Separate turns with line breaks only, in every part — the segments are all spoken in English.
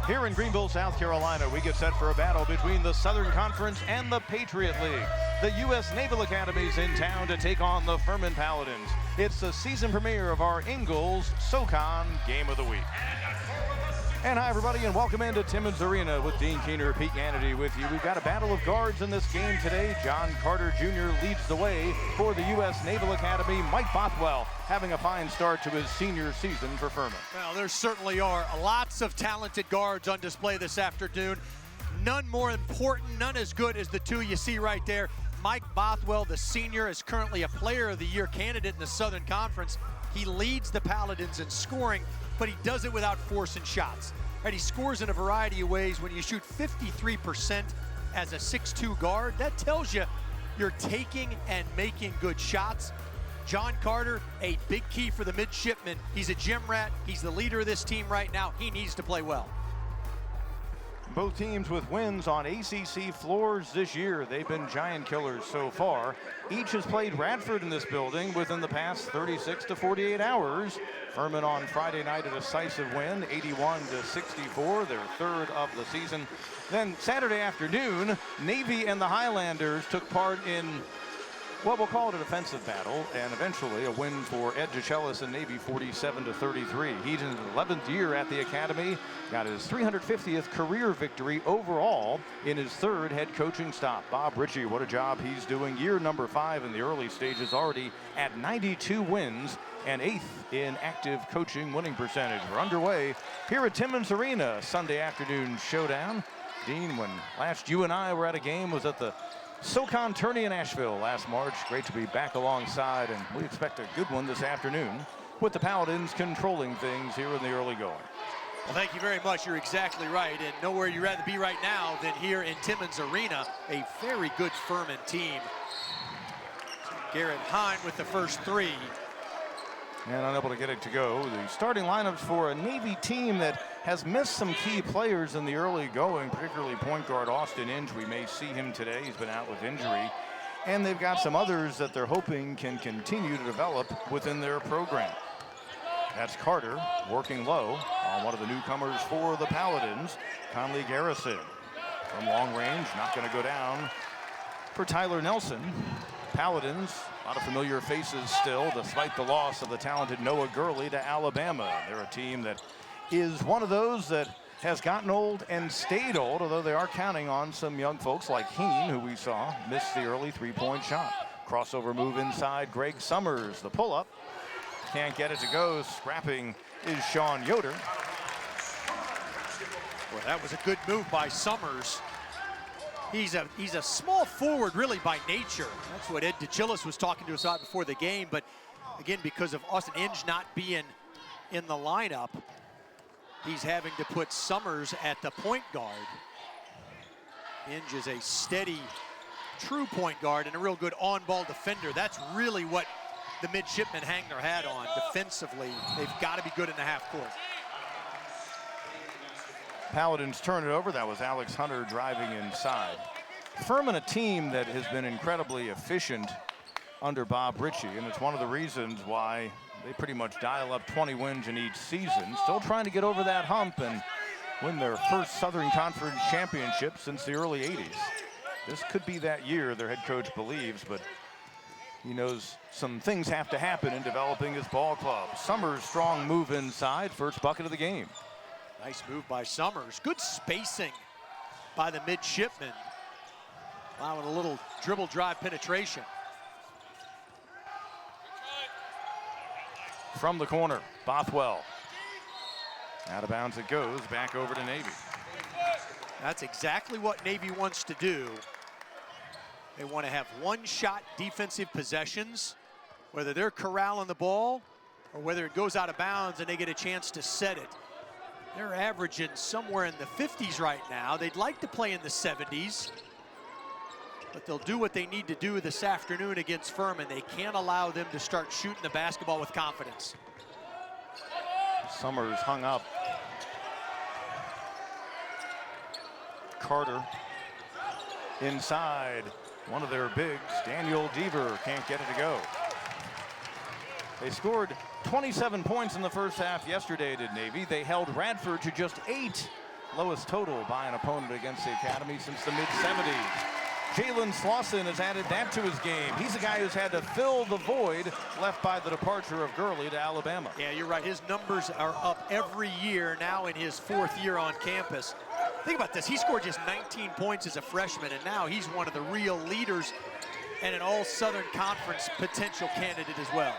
Here in Greenville, South Carolina, we get set for a battle between the Southern Conference and the Patriot League. The U.S. Naval Academy's in town to take on the Furman Paladins. It's the season premiere of our Ingalls SoCon Game of the Week. And hi, everybody, and welcome into Timmons Arena with Dean Keener, Pete Hannity with you. We've got a battle of guards in this game today. John Carter Jr. leads the way for the U.S. Naval Academy. Mike Bothwell having a fine start to his senior season for Furman.
Well, there certainly are lots of talented guards on display this afternoon. None more important, none as good as the two you see right there. Mike Bothwell, the senior, is currently a Player of the Year candidate in the Southern Conference. He leads the Paladins in scoring, but he does it without forcing shots. Right, he scores in a variety of ways. When you shoot 53% as a 6'2 guard, that tells you you're taking and making good shots. John Carter, a big key for the midshipman. He's a gym rat. He's the leader of this team right now. He needs to play well.
Both teams with wins on ACC floors this year. They've been giant killers so far. Each has played Radford in this building within the past 36 to 48 hours. Furman on Friday night, a decisive win, 81-64, their third of the season. Then Saturday afternoon, Navy and the Highlanders took part in what we'll call it a defensive battle, and eventually a win for Ed DeChellis and Navy 47-33. He's in his 11th year at the Academy, got his 350th career victory overall in his third head coaching stop. Bob Ritchie, what a job he's doing. Year number 5 in the early stages, already at 92 wins and 8th in active coaching winning percentage. We're underway here at Timmons Arena, Sunday afternoon showdown. Dean, when last you and I were at a game was at the SoCon tourney in Asheville last March. Great to be back alongside, and we expect a good one this afternoon with the Paladins controlling things here in the early going.
Well, thank you very much. You're exactly right, and nowhere you'd rather be right now than here in Timmons Arena, a very good Furman team. Garrett Hine with the first three.
And unable to get it to go. The starting lineups for a Navy team that has missed some key players in the early going, particularly point guard Austin Inge. We may see him today. He's been out with injury. And they've got some others that they're hoping can continue to develop within their program. That's Carter working low on one of the newcomers for the Paladins, Conley Garrison. From long range, not going to go down for Tyler Nelson. Paladins, a lot of familiar faces still, despite the loss of the talented Noah Gurley to Alabama. They're a team that is one of those that has gotten old and stayed old, although they are counting on some young folks like Heen, who we saw miss the early three-point shot. Crossover move inside, Greg Summers, the pull-up. Can't get it to go. Scrapping is Sean Yoder.
Well, that was a good move by Summers. He's a small forward, really, by nature. That's what Ed DeChellis was talking to us about before the game. But, again, because of Austin Inge not being in the lineup, he's having to put Summers at the point guard. Inge is a steady, true point guard and a real good on-ball defender. That's really what the midshipmen hang their hat on. Defensively, they've got to be good in the half court.
Paladins turn it over. That was Alex Hunter driving inside. Furman, a team that has been incredibly efficient under Bob Ritchie, and it's one of the reasons why they pretty much dial up 20 wins in each season. Still trying to get over that hump and win their first Southern Conference championship since the early 80s. This could be that year, their head coach believes, but he knows some things have to happen in developing his ball club. Summers' strong move inside, first bucket of the game.
Nice move by Summers. Good spacing by the midshipmen. Allowing a little dribble drive penetration.
From the corner, Bothwell. Out of bounds it goes, back over to Navy.
That's exactly what Navy wants to do. They want to have one-shot defensive possessions, whether they're corralling the ball or whether it goes out of bounds and they get a chance to set it. They're averaging somewhere in the 50s right now. They'd like to play in the 70s, but they'll do what they need to do this afternoon against Furman. They can't allow them to start shooting the basketball with confidence.
Summers hung up. Carter inside. One of their bigs, Daniel Deaver, can't get it to go. They scored 27 points in the first half yesterday, did Navy. They held Radford to just 8 lowest total by an opponent against the Academy since the mid-70s. Jalen Slauson has added that to his game. He's a guy who's had to fill the void left by the departure of Gurley to Alabama.
Yeah, you're right. His numbers are up every year now in his 4th year on campus. Think about this. He scored just 19 points as a freshman, and now he's one of the real leaders and an all-Southern Conference potential candidate as well.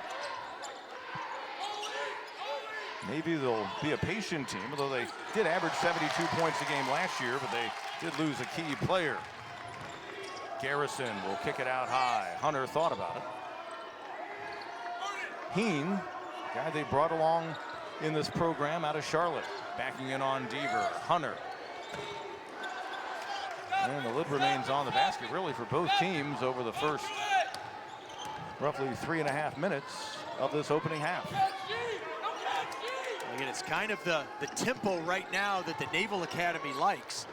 Maybe they'll be a patient team, although they did average 72 points a game last year, but they did lose a key player. Garrison will kick it out high. Hunter thought about it. Heen, guy they brought along in this program out of Charlotte, backing in on Deaver. Hunter. And the lid remains on the basket, really, for both teams over the first roughly 3.5 minutes of this opening half.
Again, it's kind of the tempo right now that the Naval Academy likes.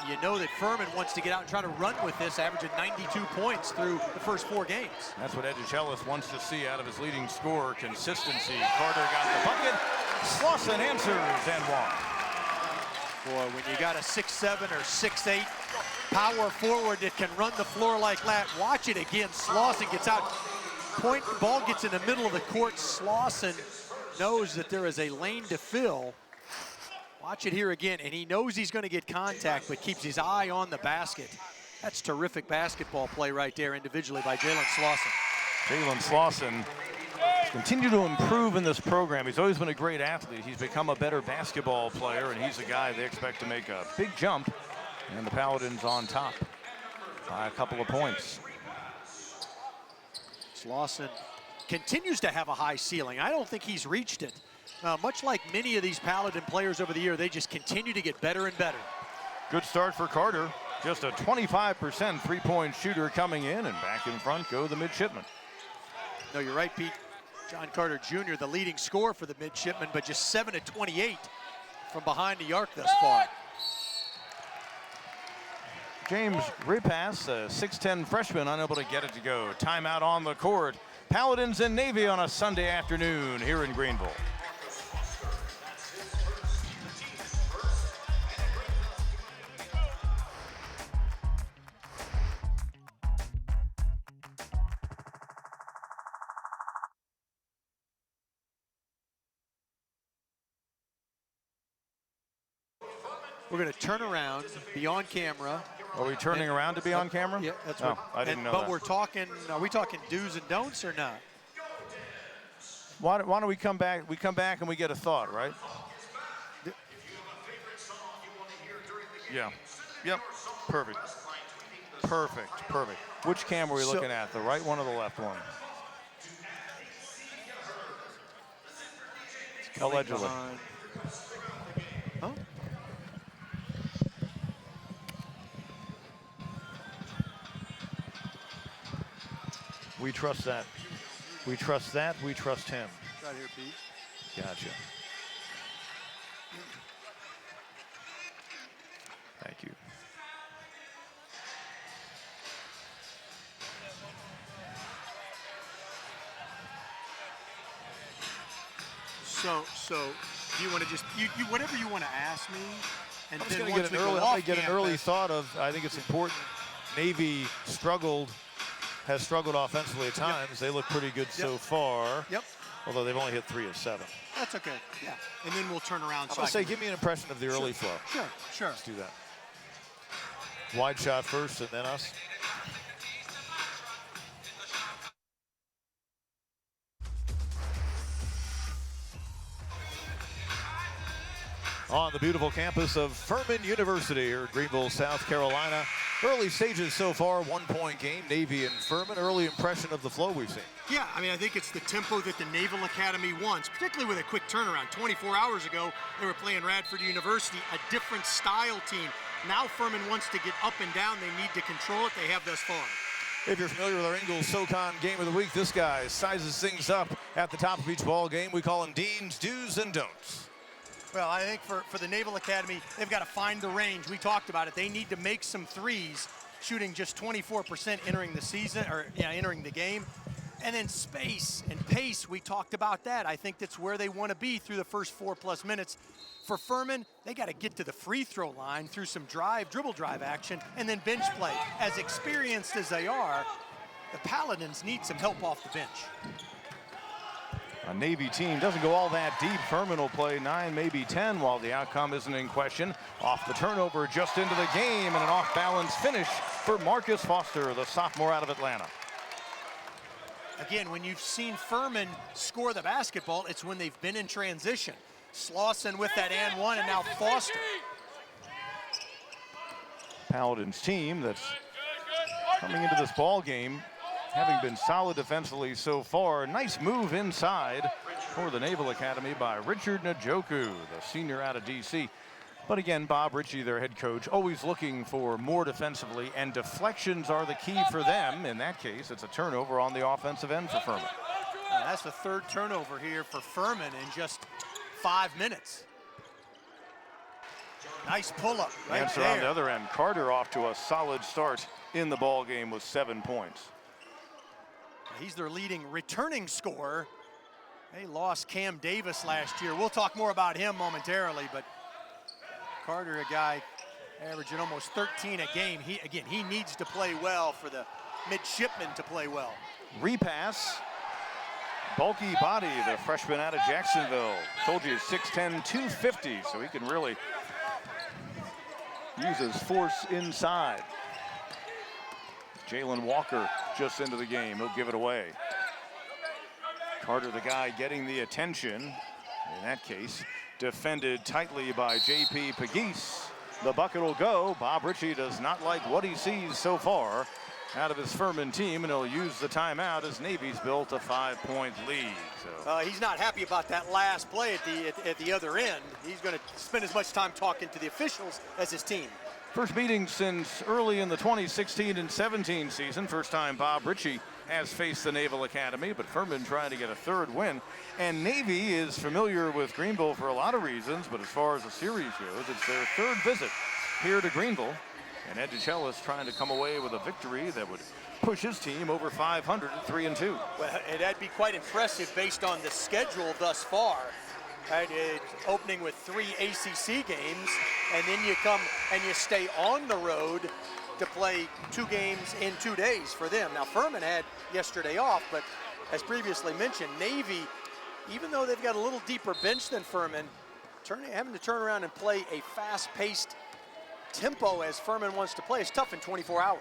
You know that Furman wants to get out and try to run with this, averaging 92 points through the first 4 games.
That's what Edgechellis wants to see out of his leading scorer, consistency. Carter got the bucket. Slauson answers and one.
Boy, when you got a 6'7" or 6'8" power forward that can run the floor like that, watch it again. Slauson gets out. Point, ball gets in the middle of the court. Slauson knows that there is a lane to fill. Watch it here again, and he knows he's going to get contact, but keeps his eye on the basket. That's terrific basketball play right there individually by Jalen Slauson.
Jalen Slauson continued to improve in this program. He's always been a great athlete. He's become a better basketball player, and he's a guy they expect to make a big jump. And the Paladins on top by a couple of points.
Slauson continues to have a high ceiling. I don't think he's reached it. Much like many of these Paladin players over the year, they just continue to get better and better.
Good start for Carter. Just a 25% three-point shooter coming in, and back in front go the midshipmen.
No, you're right, Pete. John Carter Jr., the leading scorer for the midshipmen, but just 7 of 28 from behind the arc thus far.
James Repass, a 6'10 freshman, unable to get it to go. Timeout on the court. Paladins and Navy on a Sunday afternoon here in Greenville.
We're going to turn around, be on camera.
Are we turning around to be on camera?
Yeah, that's
oh,
what.
I didn't know
but
that.
we're talking. Are we talking do's and don'ts or not?
Why don't we come back? We come back and we get a thought, right? Yeah. Yep. Perfect. Perfect. Perfect. Which camera are we looking at? The right one or the left one? Allegedly.
Huh?
We trust that. We trust that. We trust him.
Right here, Pete.
Gotcha. Thank you.
So do you want to just you whatever you want to ask me, and
I'm just
then
going
once
to
we go off
get an early
campus-
thought of. I think it's important. Navy has struggled offensively at times. They look pretty good so far.
Yep.
Although they've only hit 3 of 7.
That's okay. Yeah. And then we'll turn around.
I'm going to say, give me an impression of the early flow.
Sure.
Let's do that. Wide shot first and then us. On the beautiful campus of Furman University here in Greenville, South Carolina. Early stages so far, 1-point game, Navy and Furman. Early impression of the flow we've seen.
Yeah, I mean, I think it's the tempo that the Naval Academy wants, particularly with a quick turnaround. 24 hours ago, they were playing Radford University, a different style team. Now Furman wants to get up and down. They need to control it. They have thus far.
If you're familiar with our Ingles SoCon Game of the Week, this guy sizes things up at the top of each ball game. We call him Dean's Do's and Don'ts.
Well, I think for the Naval Academy, they've got to find the range. We talked about it. They need to make some threes, shooting just 24% entering the season, or entering the game.
And then space and pace, we talked about that. I think that's where they want to be through the first 4+ minutes. For Furman, they got to get to the free throw line through some dribble drive action, and then bench play. As experienced as they are, the Paladins need some help off the bench.
A Navy team doesn't go all that deep. Furman will play 9, maybe 10 while the outcome isn't in question. Off the turnover, just into the game, and an off-balance finish for Marcus Foster, the sophomore out of Atlanta.
Again, when you've seen Furman score the basketball, it's when they've been in transition. Slauson with that and one, and now Foster.
Paladins team that's coming into this ball game having been solid defensively so far. Nice move inside for the Naval Academy by Richard Njoku, the senior out of DC. But again, Bob Ritchie, their head coach, always looking for more defensively, and deflections are the key for them. In that case, it's a turnover on the offensive end for Furman.
That's the third turnover here for Furman in just 5 minutes. Nice pull-up right
Answer
there.
on the other end. Carter off to a solid start in the ball game with 7 points.
He's their leading returning scorer. They lost Cam Davis last year. We'll talk more about him momentarily, but Carter, a guy averaging almost 13 a game. He needs to play well for the midshipmen to play well.
Repass. Bulky body, the freshman out of Jacksonville. Told you 6'10", 250, so he can really use his force inside. Jalen Walker just into the game. He'll give it away. Carter, the guy getting the attention. In that case, defended tightly by J.P. Pegues. The bucket will go. Bob Ritchie does not like what he sees so far out of his Furman team, and he'll use the timeout as Navy's built a 5-point lead. So
he's not happy about that last play at the other end. He's going to spend as much time talking to the officials as his team.
First meeting since early in the 2016 and 17 season. First time Bob Ritchie has faced the Naval Academy, but Furman trying to get a third win. And Navy is familiar with Greenville for a lot of reasons, but as far as the series goes, it's their third visit here to Greenville. And Ed DeChellis trying to come away with a victory that would push his team over 500 at 3-2.
Well, and that'd be quite impressive based on the schedule thus far. Right, it's opening with 3 ACC games, and then you come and you stay on the road to play 2 games in 2 days for them. Now, Furman had yesterday off, but as previously mentioned, Navy, even though they've got a little deeper bench than Furman, having to turn around and play a fast-paced tempo as Furman wants to play is tough in 24 hours.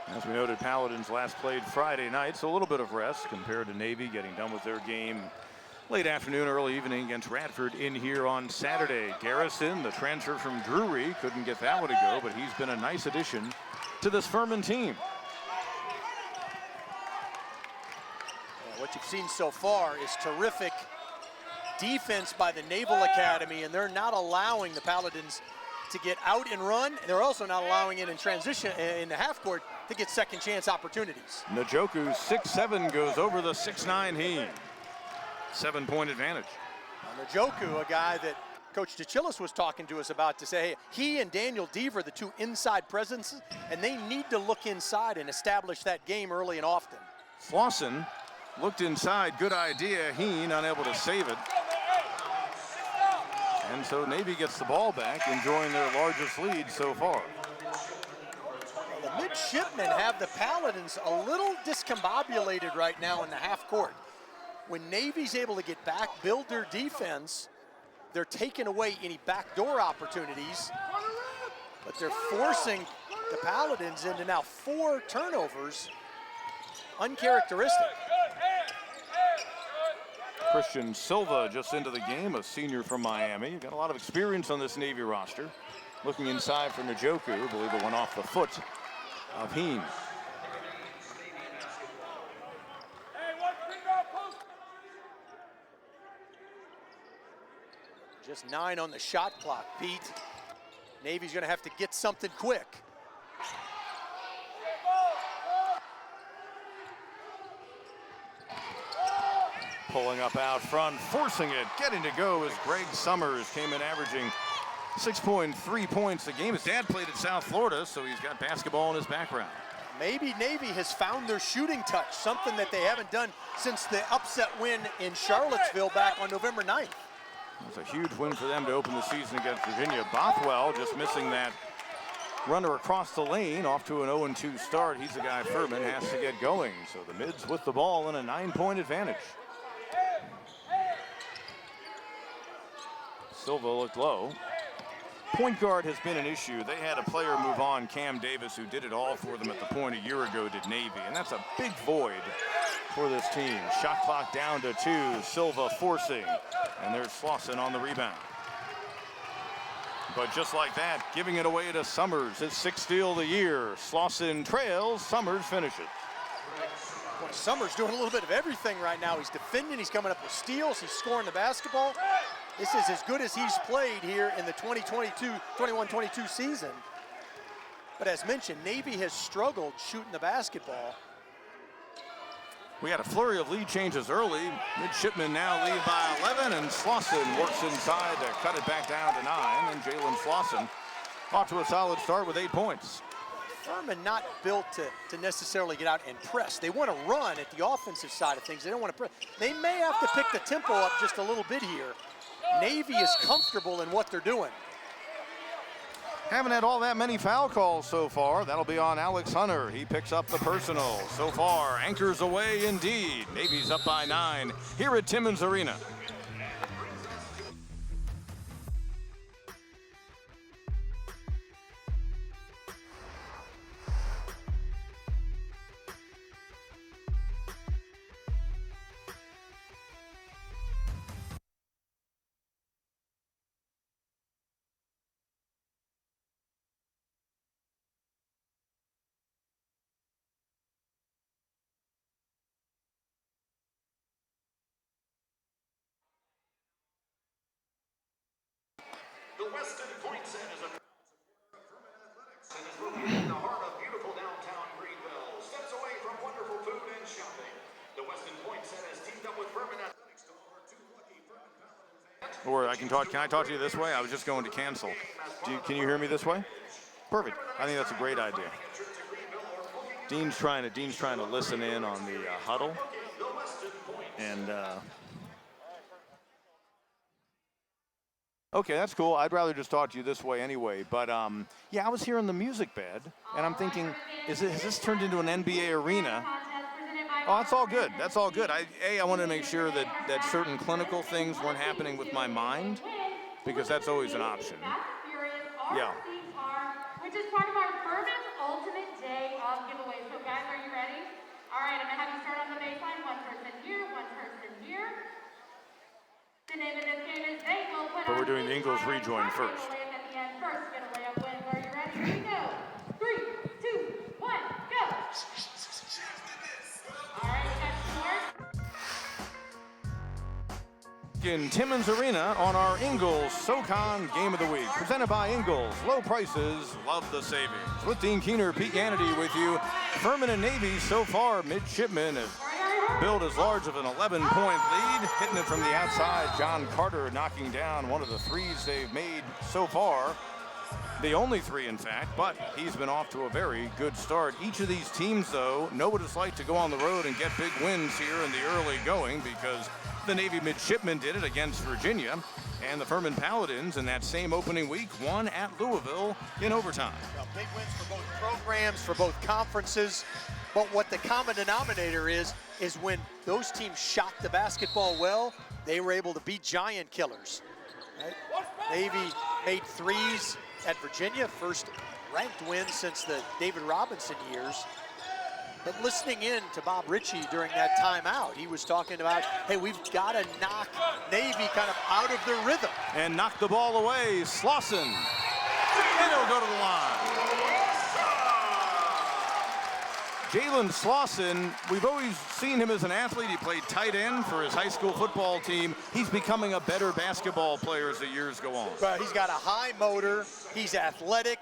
As we noted, Paladins last played Friday night, so a little bit of rest compared to Navy getting done with their game late afternoon, early evening against Radford in here on Saturday. Garrison, the transfer from Drury, couldn't get that one to go, but he's been a nice addition to this Furman team.
What you've seen so far is terrific defense by the Naval Academy, and they're not allowing the Paladins to get out and run. They're also not allowing it in transition in the half court to get second chance opportunities.
Njoku, 6'7", goes over the 6'9" Heen. 7-point advantage.
Njoku, a guy that Coach DeChellis was talking to us about, to say, hey, he and Daniel Deaver, the 2 inside presences, and they need to look inside and establish that game early and often.
Slauson looked inside, good idea. Heen unable to save it. And so Navy gets the ball back, enjoying their largest lead so far.
The midshipmen have the Paladins a little discombobulated right now in the half court. When Navy's able to get back, build their defense, they're taking away any backdoor opportunities, but they're forcing the Paladins into now 4 turnovers, uncharacteristic.
Christian Silva just into the game, a senior from Miami. Got a lot of experience on this Navy roster. Looking inside for Njoku, I believe it went off the foot of Heen.
Just 9 on the shot clock, Pete. Navy's gonna have to get something quick.
Pulling up out front, forcing it, getting to go as Greg Summers came in averaging 6.3 points a game. His dad played at South Florida, so he's got basketball in his background.
Maybe Navy has found their shooting touch, something that they haven't done since the upset win in Charlottesville back on November 9th.
It was a huge win for them to open the season against Virginia. Bothwell just missing that runner across the lane, off to an 0-2 start. He's the guy Furman has to get going. So the Mids with the ball in a 9-point advantage. Silva looked low. Point guard has been an issue. They had a player move on, Cam Davis, who did it all for them at the point a year ago, did Navy. And that's a big void for this team. Shot clock down to 2. Silva forcing. And there's Slauson on the rebound. But just like that, giving it away to Summers, his 6th steal of the year. Slauson trails, Summers finishes.
Boy, Summers doing a little bit of everything right now. He's defending, he's coming up with steals, he's scoring the basketball. This is as good as he's played here in the 2022-21-22 season. But as mentioned, Navy has struggled shooting the basketball.
We had a flurry of lead changes early. Midshipmen now lead by 11, and Slauson works inside to cut it back down to 9. And Jalen Slauson off to a solid start with 8 points.
Furman not built to necessarily get out and press. They want to run at the offensive side of things. They don't want to press. They may have to pick the tempo up just a little bit here. Navy is comfortable in what they're doing.
Haven't had all that many foul calls so far. That'll be on Alex Hunter. He picks up the personal. So far, anchors away indeed. Navy's up by 9 here at Timmons Arena.
The Weston Point Set is a Furman Athletics and is located in the heart of beautiful downtown Greenville. Steps away from wonderful food and shopping. The Weston Point Set has teamed up with Furman Athletics to offer 2 lucky Furman Paladin fans.
Or can I talk to you this way? I was just going to cancel. Can you hear me this way? Perfect. I think that's a great idea. Dean's trying to listen in on the huddle. And okay, that's cool. I'd rather just talk to you this way anyway. But yeah, I was hearing the music bed, and I'm thinking, has this turned into an NBA arena? Oh, that's all good. That's all good. I wanted to make sure that certain clinical things weren't happening with my mind, because that's always an option. Yeah.
Which is part of our Furman Ultimate Day of giveaway. So guys, are you ready? All right, I'm gonna have you start on the baseline. One person here, one person here. The name of this game is They Will Put
But we're doing the Ingles rejoin first.
At the end, first get a layup win. Are you ready? Here we go. 3, 2, 1, go. All right, we got scores.
In Timmons Arena on our Ingles SoCon Game of the Week, presented by Ingles. Low prices, love the savings. With Dean Keener, Pete Ganity with you. Furman and Navy so far, midshipmen have built as large of an 11-point lead. Hitting it from the outside, John Carter knocking down one of the threes they've made so far. The only 3, in fact, but he's been off to a very good start. Each of these teams, though, know what it's like to go on the road and get big wins here in the early going, because the Navy midshipmen did it against Virginia, and the Furman Paladins in that same opening week won at Louisville in overtime.
Well, big wins for both programs, for both conferences. But what the common denominator is when those teams shot the basketball well, they were able to beat giant killers. Right? Navy made threes at Virginia, first ranked win since the David Robinson years. But listening in to Bob Ritchie during that timeout, he was talking about, hey, we've got to knock Navy kind of out of their rhythm.
And knock the ball away, Slauson. And it'll go to the line. Jalen Slauson, we've always seen him as an athlete. He played tight end for his high school football team. He's becoming a better basketball player as the years go on.
But he's got a high motor. He's athletic.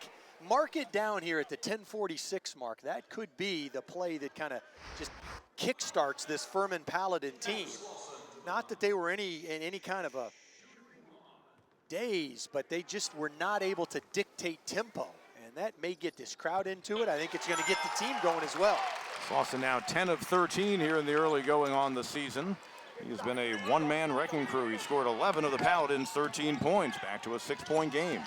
Mark it down here at the 10:46 mark. That could be the play that kind of just kickstarts this Furman Paladin team. Not that they were in any kind of a daze, but they just were not able to dictate tempo. And And that may get this crowd into it. I think it's going to get the team going as well.
Slauson now 10 of 13 here in the early going on the season. He's been a one-man wrecking crew. He scored 11 of the Paladins, 13 points, back to a 6-point game.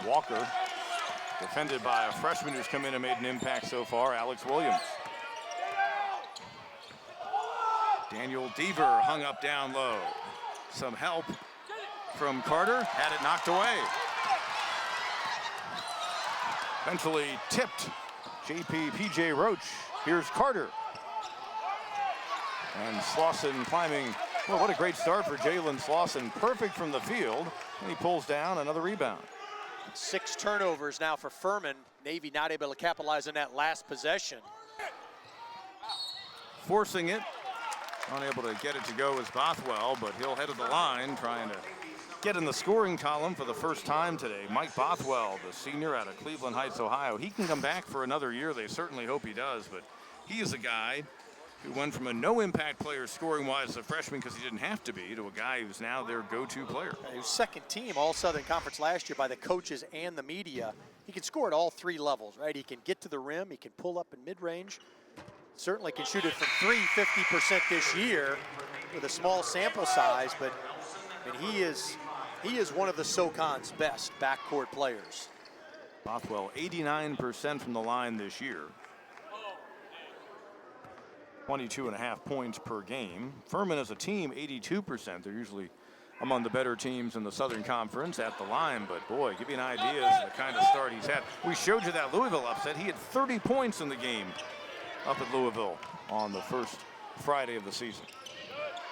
Walker, defended by a freshman who's come in and made an impact so far, Alex Williams. Daniel Deaver hung up down low. Some help from Carter, had it knocked away. Eventually tipped. PJ Roach. Here's Carter. And Slauson climbing. Well, what a great start for Jalen Slauson. Perfect from the field. And he pulls down another rebound.
6 turnovers now for Furman. Navy not able to capitalize on that last possession.
Forcing it. Unable to get it to go is Bothwell, but he'll head to the line trying to get in the scoring column for the first time today. Mike Bothwell, the senior out of Cleveland Heights, Ohio. He can come back for another year. They certainly hope he does, but he is a guy who went from a no-impact player scoring-wise as a freshman because he didn't have to be, to a guy who's now their go-to player.
He was second team All-Southern Conference last year by the coaches and the media. He can score at all 3 levels, right? He can get to the rim, he can pull up in mid-range, certainly can shoot it from 3, 50% this year with a small sample size, but I mean, he is one of the SoCon's best backcourt players.
Bothwell, 89% from the line this year. 22.5 points per game. Furman as a team, 82%. They're usually among the better teams in the Southern Conference at the line, but boy, give you an idea of the kind of start he's had. We showed you that Louisville upset. He had 30 points in the game up at Louisville on the first Friday of the season.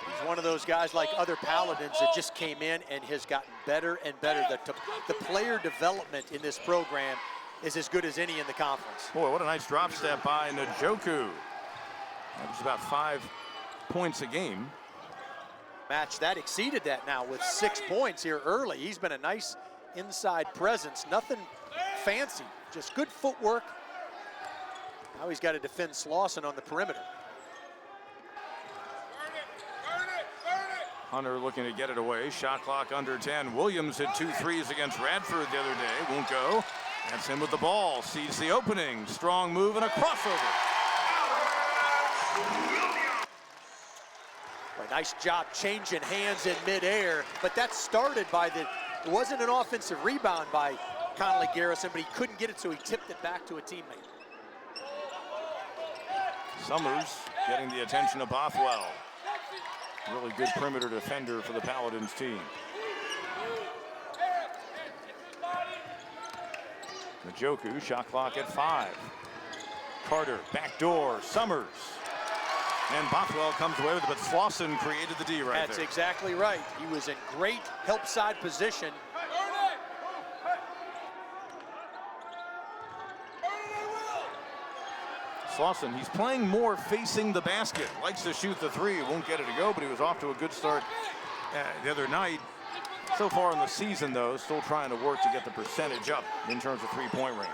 He's one of those guys like other Paladins that just came in and has gotten better and better. The player development in this program is as good as any in the conference.
Boy, what a nice drop step by Njoku. That was about 5 points a game.
Match that exceeded that now with 6 points here early. He's been a nice inside presence. Nothing fancy, just good footwork. Now he's got to defend Slauson on the perimeter.
Hunter looking to get it away. Shot clock under 10. Williams hit 2 threes against Radford the other day. Won't go. That's him with the ball. Sees the opening. Strong move and a crossover.
A nice job changing hands in midair, but that started by it wasn't an offensive rebound by Conley Garrison, but he couldn't get it, so he tipped it back to a teammate.
Summers getting the attention of Bothwell. Really good perimeter defender for the Paladins team. Njoku, shot clock at 5. Carter, backdoor, Summers. And Bothwell comes away with it, but Slauson created the D right there.
That's exactly right. He was in great help side position.
Slauson, he's playing more facing the basket. Likes to shoot the 3, won't get it to go, but he was off to a good start the other night. So far in the season, though, still trying to work to get the percentage up in terms of 3-point range.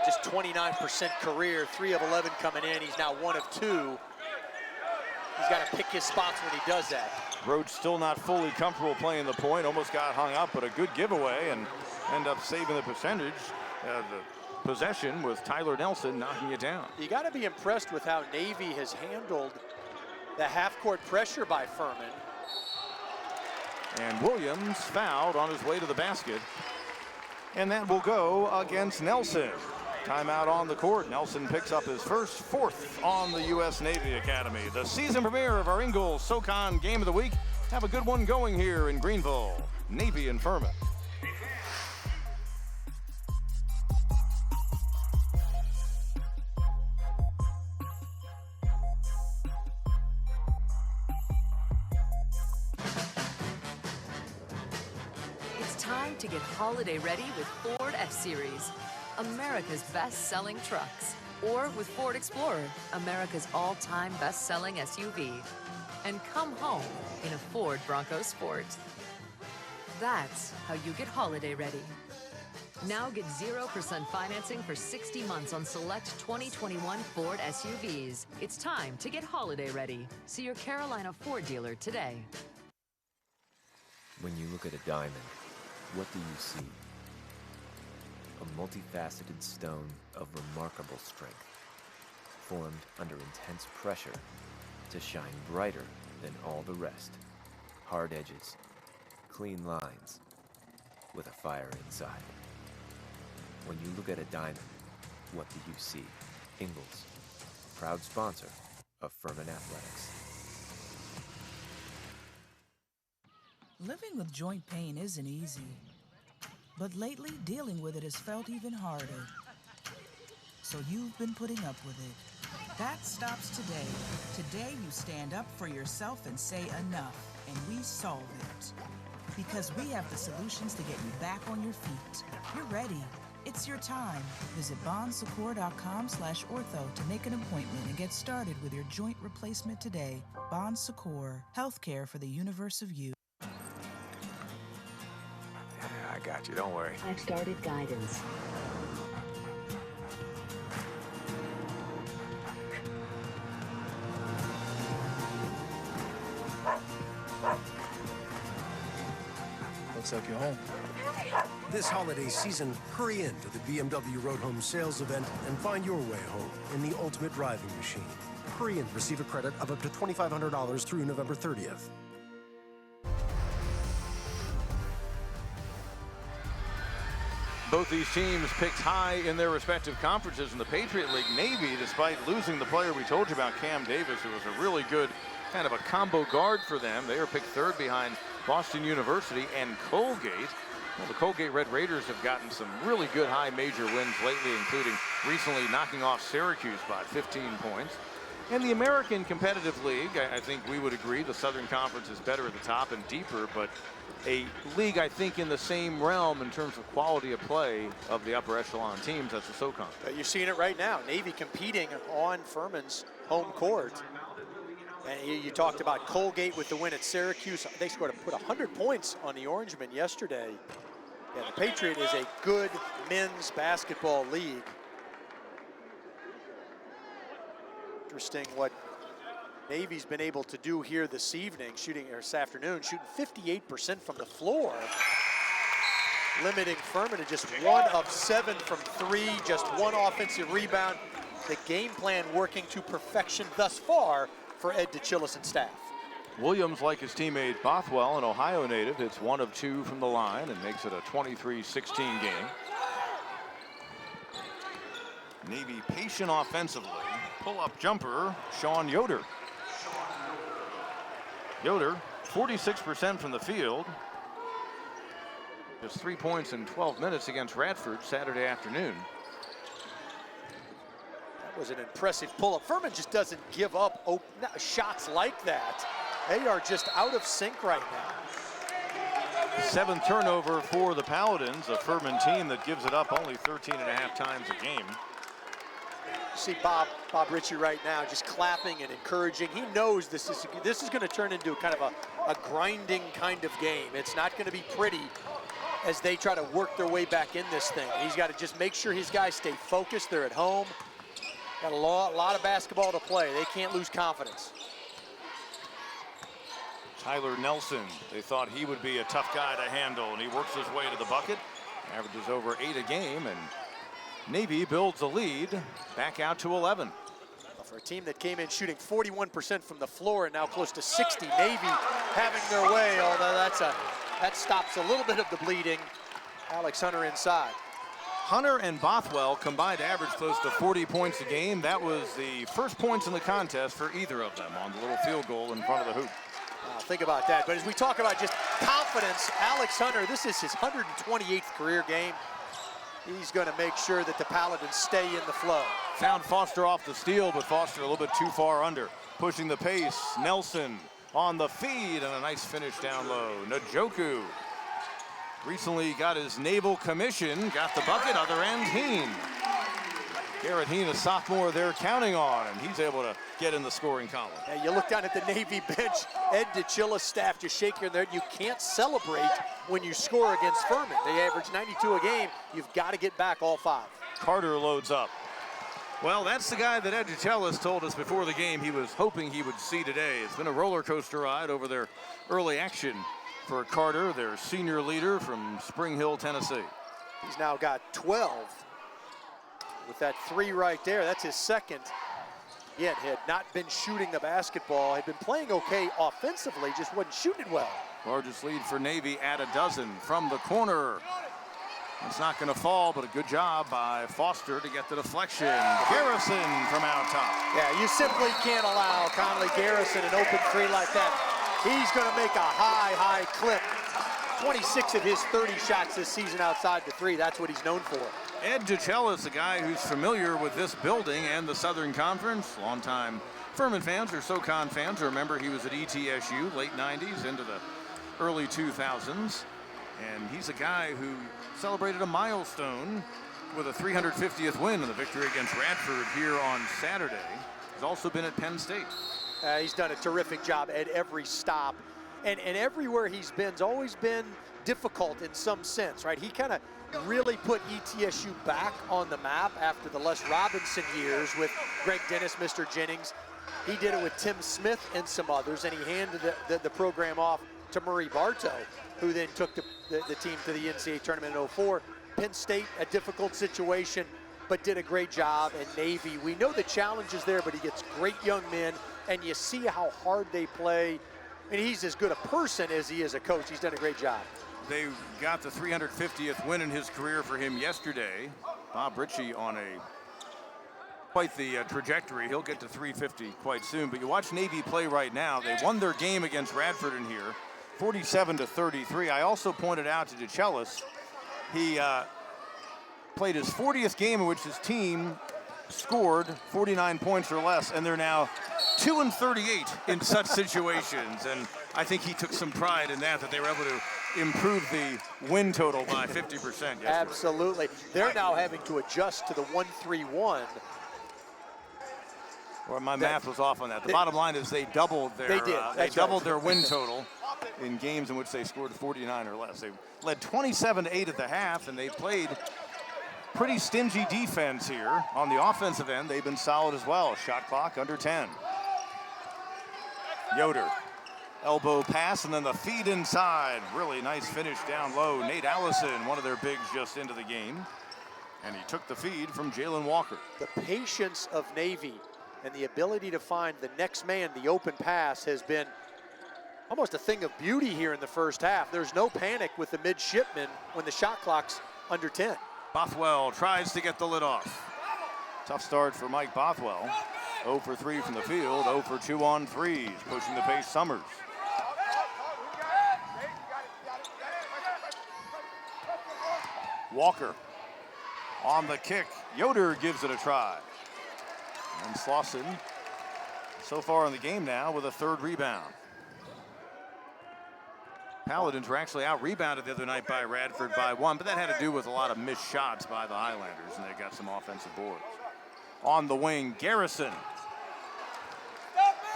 Just 29% career, 3 of 11 coming in. He's now 1 of 2. He's got to pick his spots when he does that.
Roach still not fully comfortable playing the point. Almost got hung up, but a good giveaway and end up saving the percentage. The possession with Tyler Nelson knocking it down.
You got to be impressed with how Navy has handled the half-court pressure by Furman.
And Williams fouled on his way to the basket. And that will go against Nelson. Timeout on the court. Nelson picks up his first, 4th on the U.S. Navy Academy. The season premiere of our Ingalls SoCon Game of the Week. Have a good one going here in Greenville. Navy and Furman.
It's time to get holiday ready with Ford F-Series, America's best-selling trucks. Or with Ford Explorer, America's all-time best-selling SUV. And come home in a Ford Bronco Sport. That's how you get holiday ready. Now get 0% financing for 60 months on select 2021 Ford SUVs. It's time to get holiday ready. See your Carolina Ford dealer today.
When you look at a diamond, what do you see? A multifaceted stone of remarkable strength, formed under intense pressure to shine brighter than all the rest. Hard edges, clean lines, with a fire inside. When you look at a diamond, what do you see? Ingalls, proud sponsor of Furman Athletics.
Living with joint pain isn't easy, but lately dealing with it has felt even harder. So you've been putting up with it. That stops today. Today you stand up for yourself and say enough, and we solve it. Because we have the solutions to get you back on your feet. You're ready. It's your time. Visit bonsecours.com/ortho to make an appointment and get started with your joint replacement today. Bon Secours, healthcare for the universe of you.
I got you, don't worry.
I've started guidance.
Looks like you're home. This holiday season, hurry in to the BMW Road Home sales event and find your way home in the ultimate driving machine. Hurry in, receive a credit of up to $2,500 through November 30th.
Both these teams picked high in their respective conferences. In the Patriot League, Navy, despite losing the player we told you about, Cam Davis, who was a really good kind of a combo guard for them. They were picked third behind Boston University and Colgate. Well, the Colgate Red Raiders have gotten some really good high major wins lately, including recently knocking off Syracuse by 15 points. And the American Competitive League, I think we would agree the Southern Conference is better at the top and deeper, but a league, I think, in the same realm in terms of quality of play of the upper echelon teams. That's the SoCon.
You're seeing it right now. Navy competing on Furman's home court. And you talked about Colgate with the win at Syracuse. They scored put 100 points on the Orangemen yesterday. Yeah, the Patriot is a good men's basketball league. Interesting what Navy's been able to do here this evening, this afternoon, shooting 58% from the floor, limiting Furman to just 1 of 7 from 3, just 1 offensive rebound. The game plan working to perfection thus far for Ed DeChillis and staff.
Williams, like his teammate Bothwell, an Ohio native, hits 1 of 2 from the line and makes it a 23-16 game. Navy patient offensively. Pull-up jumper, Sean Yoder. Yoder, 46% from the field. Just 3 points in 12 minutes against Radford Saturday afternoon.
That was an impressive pull-up. Furman just doesn't give up shots like that. They are just out of sync right now.
7th turnover for the Paladins, a Furman team that gives it up only 13.5 times a game.
See Bob Ritchie right now just clapping and encouraging. He knows this is going to turn into kind of a grinding kind of game. It's not going to be pretty as they try to work their way back in this thing. He's got to just make sure his guys stay focused. They're at home. Got a lot of basketball to play. They can't lose confidence.
Tyler Nelson, they thought he would be a tough guy to handle, and he works his way to the bucket. Averages over 8 a game, and Navy builds a lead back out to 11.
For a team that came in shooting 41% from the floor and now close to 60, Navy having their way, although that stops a little bit of the bleeding. Alex Hunter inside.
Hunter and Bothwell combined average close to 40 points a game. That was the first points in the contest for either of them on the little field goal in front of the hoop.
Think about that. But as we talk about just confidence, Alex Hunter, this is his 128th career game. He's going to make sure that the Paladins stay in the flow.
Found Foster off the steal, but Foster a little bit too far under. Pushing the pace, Nelson on the feed, and a nice finish down low. Njoku recently got his naval commission, got the bucket, other end, Heen. Garrett Heen, a sophomore they're counting on, and he's able to get in the scoring column.
Yeah, you look down at the Navy bench, Ed DeChillis staff just shake your head. You can't celebrate when you score against Furman. They average 92 a game. You've got to get back all 5.
Carter loads up. Well, that's the guy that Ed DeChillis told us before the game he was hoping he would see today. It's been a roller coaster ride over their early action for Carter, their senior leader from Spring Hill, Tennessee.
He's now got 12 with that 3 right there. That's his second. Yet had not been shooting the basketball, had been playing okay offensively, just wasn't shooting well.
Largest lead for Navy at a dozen from the corner. It's not going to fall, but a good job by Foster to get the deflection. Garrison from out top.
Yeah, you simply can't allow Conley Garrison an open 3 like that. He's going to make a high clip. 26 of his 30 shots this season outside the 3. That's what he's known for.
Ed DeChellis, a guy who's familiar with this building and the Southern Conference. Longtime Furman fans or SoCon fans remember he was at ETSU, late 90s into the early 2000s. And he's a guy who celebrated a milestone with a 350th win in the victory against Radford here on Saturday. He's also been at Penn State.
He's done a terrific job at every stop. And everywhere he's been's always been difficult in some sense, right? He kind of really put ETSU back on the map after the Les Robinson years with Greg Dennis, Mr. Jennings. He did it with Tim Smith and some others, and he handed the program off to Murray Bartow, who then took the team to the NCAA tournament in '04. Penn State, a difficult situation, but did a great job. And Navy, we know the challenges there, but he gets great young men, and you see how hard they play. And he's as good a person as he is a coach. He's done a great job.
They got the 350th win in his career for him yesterday. Bob Ritchie on quite the trajectory. He'll get to 350 quite soon. But you watch Navy play right now. They won their game against Radford in here, 47-33. I also pointed out to DeChellis, he played his 40th game in which his team scored 49 points or less, and they're now 2-38 in such situations. And I think he took some pride in that they were able to improve the win total by 50% yesterday.
Absolutely. They're now having to adjust to the 1-3-1.
Well, my math was off on that. The bottom line is they doubled their their win total in games in which they scored 49 or less. They led 27-8 at the half, and they played pretty stingy defense here. On the offensive end, they've been solid as well. Shot clock under 10. Yoder, elbow pass, and then the feed inside. Really nice finish down low. Nate Allison, one of their bigs, just into the game. And he took the feed from Jalen Walker.
The patience of Navy and the ability to find the next man, the open pass, has been almost a thing of beauty here in the first half. There's no panic with the midshipmen when the shot clock's under 10.
Bothwell tries to get the lid off. Tough start for Mike Bothwell. 0 for 3 from the field, 0 for 2 on threes, pushing the pace Summers. Walker on the kick. Yoder gives it a try. And Slauson so far in the game now with a 3rd rebound. Paladins were actually out-rebounded the other night by Radford by 1, but that had to do with a lot of missed shots by the Highlanders, and they got some offensive boards. On the wing, Garrison.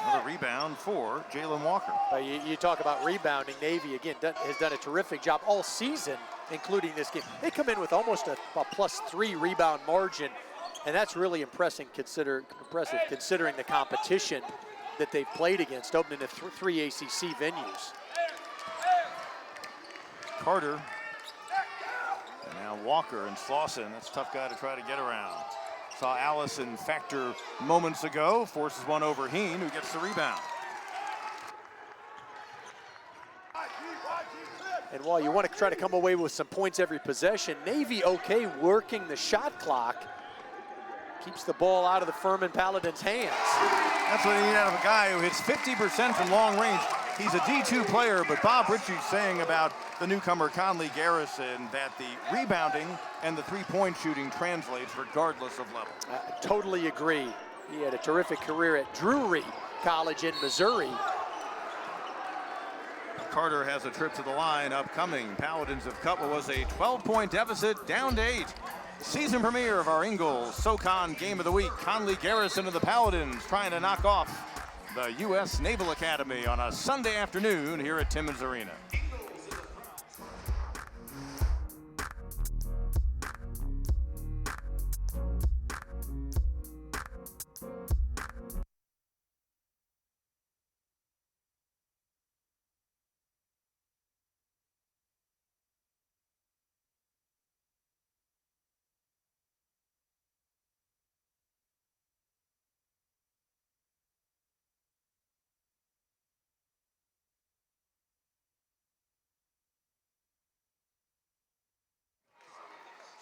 Another rebound for Jalen Walker.
You talk about rebounding. Navy, again, has done a terrific job all season, including this game. They come in with almost a +3 rebound margin, and that's really impressive considering the competition that they've played against, opening to 3 ACC venues.
Carter, and now Walker and Slauson. That's a tough guy to try to get around. Saw Allison factor moments ago, forces one over Heen, who gets the rebound.
And while you want to try to come away with some points every possession, Navy okay working the shot clock. Keeps the ball out of the Furman Paladins' hands.
That's what you need out of a guy who hits 50% from long range. He's a D2 player, but Bob Ritchie's saying about the newcomer Conley Garrison that the rebounding and the three-point shooting translates regardless of level.
I totally agree. He had a terrific career at Drury College in Missouri.
Carter has a trip to the line upcoming. Paladins have cut what was a 12-point deficit down to 8. Season premiere of our Ingalls SoCon Game of the Week. Conley Garrison of the Paladins trying to knock off the U.S. Naval Academy on a Sunday afternoon here at Timmons Arena.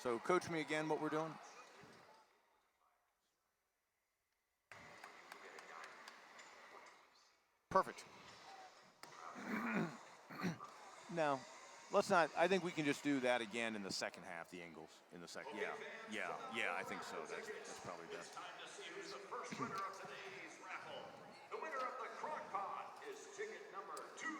So coach me again what we're doing. Perfect. No, let's not. I think we can just do that again in the second half, the angles in the second. Yeah, I think so. That's probably best.
Time to see who's the first winner of today's raffle. The winner of the crock pot is ticket number 2.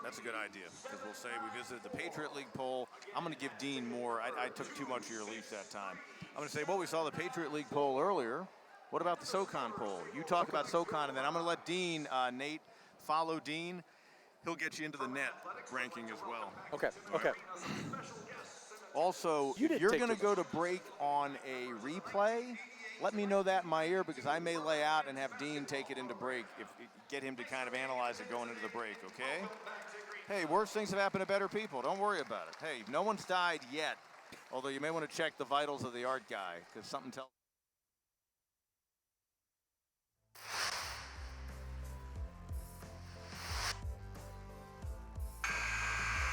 That's a good idea, because we'll say we visited the Patriot League poll. I'm going to give Dean more. I took too much of your leash that time. I'm going to say, well, we saw the Patriot League poll earlier. What about the SoCon poll? You talk about SoCon, and then I'm going to let Dean, Nate, follow Dean. He'll get you into the net ranking as well.
Okay.
Also, if you're going to go to break on a replay, let me know that in my ear, because I may lay out and have Dean take it into break, get him to kind of analyze it going into the break, okay? Hey, worse things have happened to better people. Don't worry about it. Hey, no one's died yet, although you may want to check the vitals of the art guy, because something tells.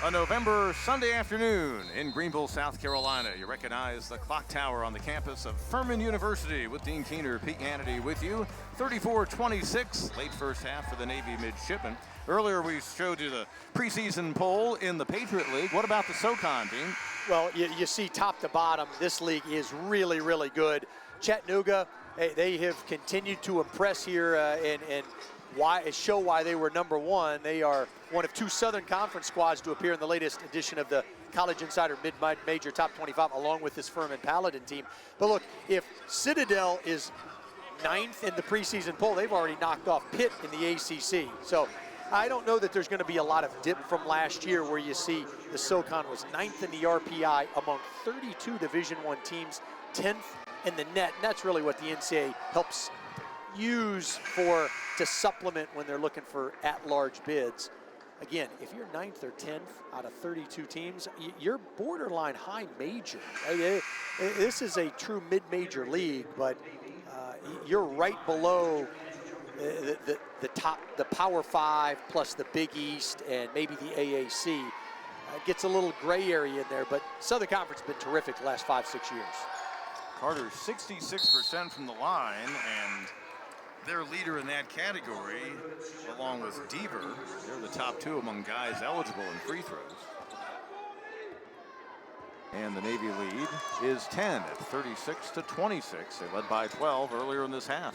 A November Sunday afternoon in Greenville, South Carolina. You recognize the clock tower on the campus of Furman University with Dean Keener, Pete Hannity with you. 34-26, late first half for the Navy midshipmen. Earlier we showed you the preseason poll in the Patriot League. What about the SoCon, Dean?
Well, you see top to bottom, this league is really, really good. Chattanooga, they have continued to impress here and show why they were number one. They are one of 2 Southern Conference squads to appear in the latest edition of the College Insider Mid-Major Top 25, along with this Furman Paladin team. But look, if Citadel is 9th in the preseason poll, they've already knocked off Pitt in the ACC. So I don't know that there's going to be a lot of dip from last year, where you see the SoCon was 9th in the RPI among 32 Division I teams, 10th in the net, and that's really what the NCAA helps use to supplement when they're looking for at-large bids. Again, if you're 9th or 10th out of 32 teams, you're borderline high major. This is a true mid-major league, but you're right below the Power 5 plus the Big East and maybe the AAC. It gets a little gray area in there, but Southern Conference has been terrific the last 5-6 years.
Carter, 66% from the line, and their leader in that category, along with Deaver, they're the top 2 among guys eligible in free throws. And the Navy lead is 10 at 36-26. They led by 12 earlier in this half.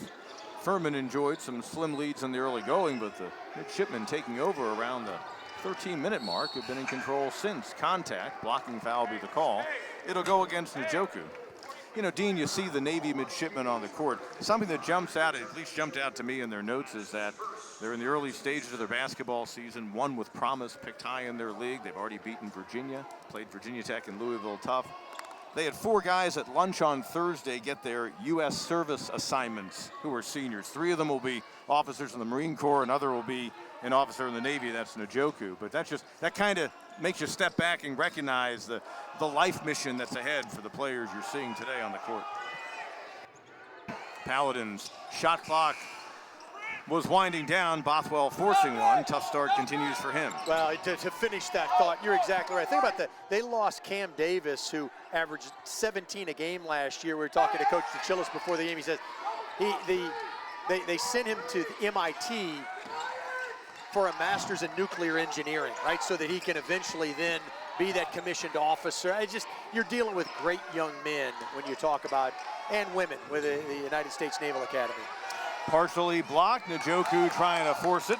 Furman enjoyed some slim leads in the early going, but the midshipmen taking over around the 13-minute mark have been in control since. Contact, blocking foul be the call. It'll go against Njoku. You know, Dean, you see the Navy midshipmen on the court. Something that jumps out, at least jumped out to me in their notes, is that they're in the early stages of their basketball season. One with promise, picked high in their league. They've already beaten Virginia, played Virginia Tech and Louisville tough. They had 4 guys at lunch on Thursday get their U.S. service assignments who are seniors. 3 of them will be officers in the Marine Corps, another will be an officer in the Navy. That's Njoku. But that kind of makes you step back and recognize the life mission that's ahead for the players you're seeing today on the court. Paladins shot clock was winding down. Bothwell forcing one. Tough start continues for him.
Well, to finish that thought, you're exactly right. Think about they lost Cam Davis, who averaged 17 a game last year. We were talking to Coach DeChillis before the game. He says they sent him to the MIT for a master's in nuclear engineering, right? So that he can eventually then be that commissioned officer. You're dealing with great young men when you talk about, and women with the United States Naval Academy.
Partially blocked, Njoku trying to force it.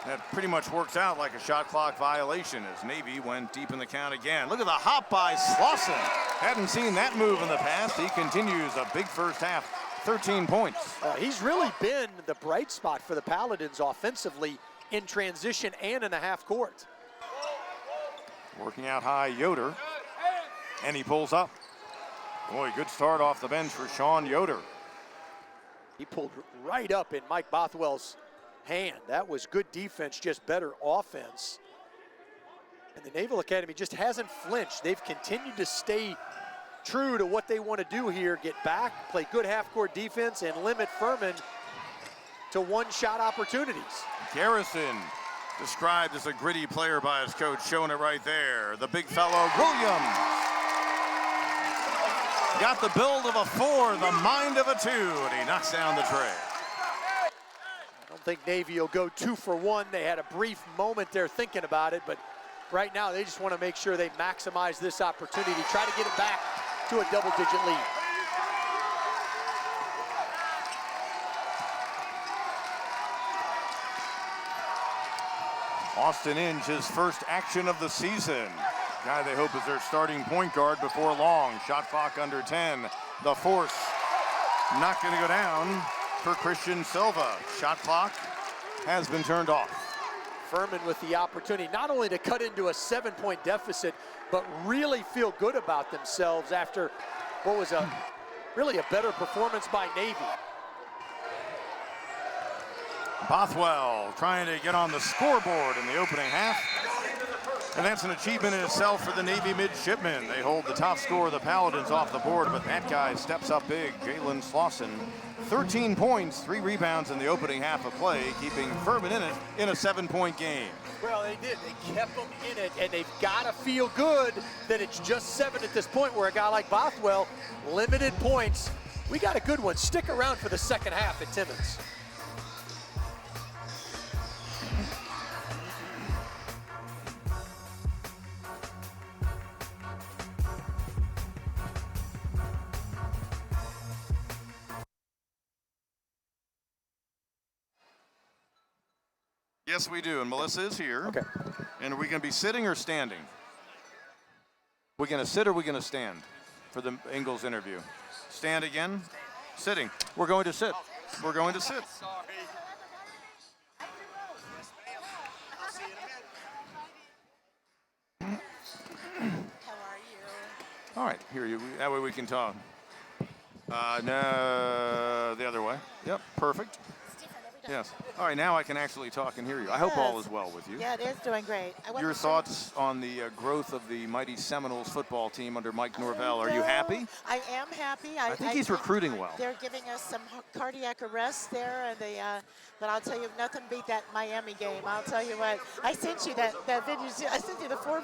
That pretty much works out like a shot clock violation as Navy went deep in the count again. Look at the hop by Slauson. Hadn't seen that move in the past. He continues a big first half, 13 points.
He's really been the bright spot for the Paladins offensively in transition and in the half court.
Working out high, Yoder, and he pulls up. Boy, good start off the bench for Sean Yoder.
He pulled right up in Mike Bothwell's hand. That was good defense, just better offense. And the Naval Academy just hasn't flinched. They've continued to stay true to what they want to do here, get back, play good half-court defense, and limit Furman to one-shot opportunities.
Garrison, described as a gritty player by his coach, showing it right there. The big fellow, Williams. got the build of a 4, the mind of a 2, and he knocks down the tray.
I don't think Navy will go 2 for 1. They had a brief moment there thinking about it, but right now they just want to make sure they maximize this opportunity, try to get it back to a double-digit lead.
Austin Inge, his first action of the season. Guy they hope is their starting point guard before long. Shot clock under 10. The force not going to go down for Christian Silva. Shot clock has been turned off.
Furman with the opportunity not only to cut into a 7-point deficit, but really feel good about themselves after what was really a better performance by Navy.
Bothwell trying to get on the scoreboard in the opening half. And that's an achievement in itself for the Navy midshipmen. They hold the top score of the Paladins off the board, but that guy steps up big. Jalen Slauson, 13 points, 3 rebounds in the opening half of play, keeping Furman in it in a 7-point game.
Well, they did. They kept them in it, and they've got to feel good that it's just 7 at this point, where a guy like Bothwell, limited points. We got a good one. Stick around for the second half at Timmons.
Yes, we do, and Melissa is here.
Okay.
And are we going to be sitting or standing? We're going to sit or we're going to stand for the Ingles interview? Stand again? Sitting. We're going to sit. We're going to sit.
How are you?
All right, here you. That way we can talk. No, the other way. Yep, perfect. Yes. All right, now I can actually talk and hear you. I hope all is well with you.
Yeah, it is doing great.
Your thoughts on the growth of the mighty Seminoles football team under Mike Norvell. Are you happy?
I am happy.
I think he's recruiting well.
They're giving us some cardiac arrest there, and but I'll tell you, nothing beat that Miami game. I'll tell you what. I sent you that video. I sent you the 4.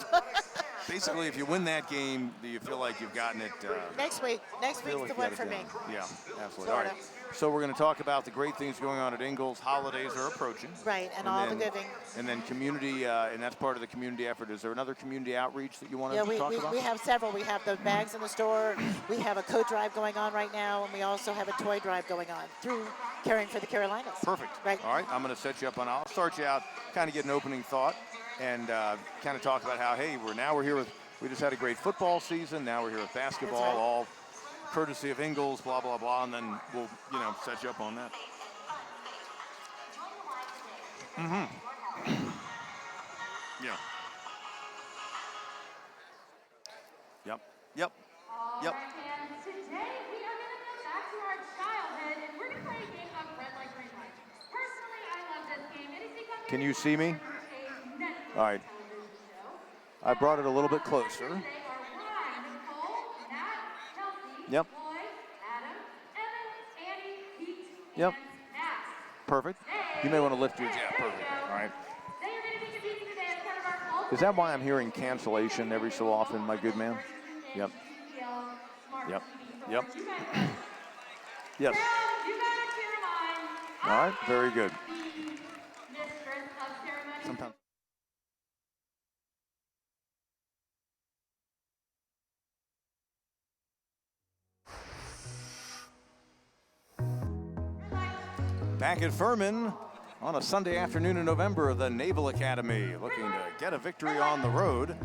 Basically, if you win that game, do you feel like you've gotten it?
Next week's the one for me.
Yeah, absolutely. All right. So we're going to talk about the great things going on at Ingles. Holidays are approaching.
Right, and all the giving.
And then community, and that's part of the community effort. Is there another community outreach that you want to talk about?
We have several. We have the bags in the store. We have a coat drive going on right now, and we also have a toy drive going on through Caring for the Carolinas.
Perfect.
Right.
All right, I'm going to set you up on. I'll start you out, kind of get an opening thought, and kind of talk about how, hey, we're here with. We just had a great football season. Now we're here with basketball,
right.
all courtesy of Ingles, blah, blah, blah, and then we'll, set you up on that. Mm-hmm. Yeah. Yep. Yep. Yep.
And today we are going to go back to our childhood, and we're going to play a game of Red Light, Green Light. Personally, I love this game. It is because
Can you see me? All right. I brought it a little bit closer. Yep. Yep. Perfect. You may want to lift your, yeah, perfect. All right. Is that why I'm hearing cancellation every so often, my good man? Yep. Yep. Yep. Yes. All right, very good. Sometimes. Back at Furman on a Sunday afternoon in November, the Naval Academy looking to get a victory on the road.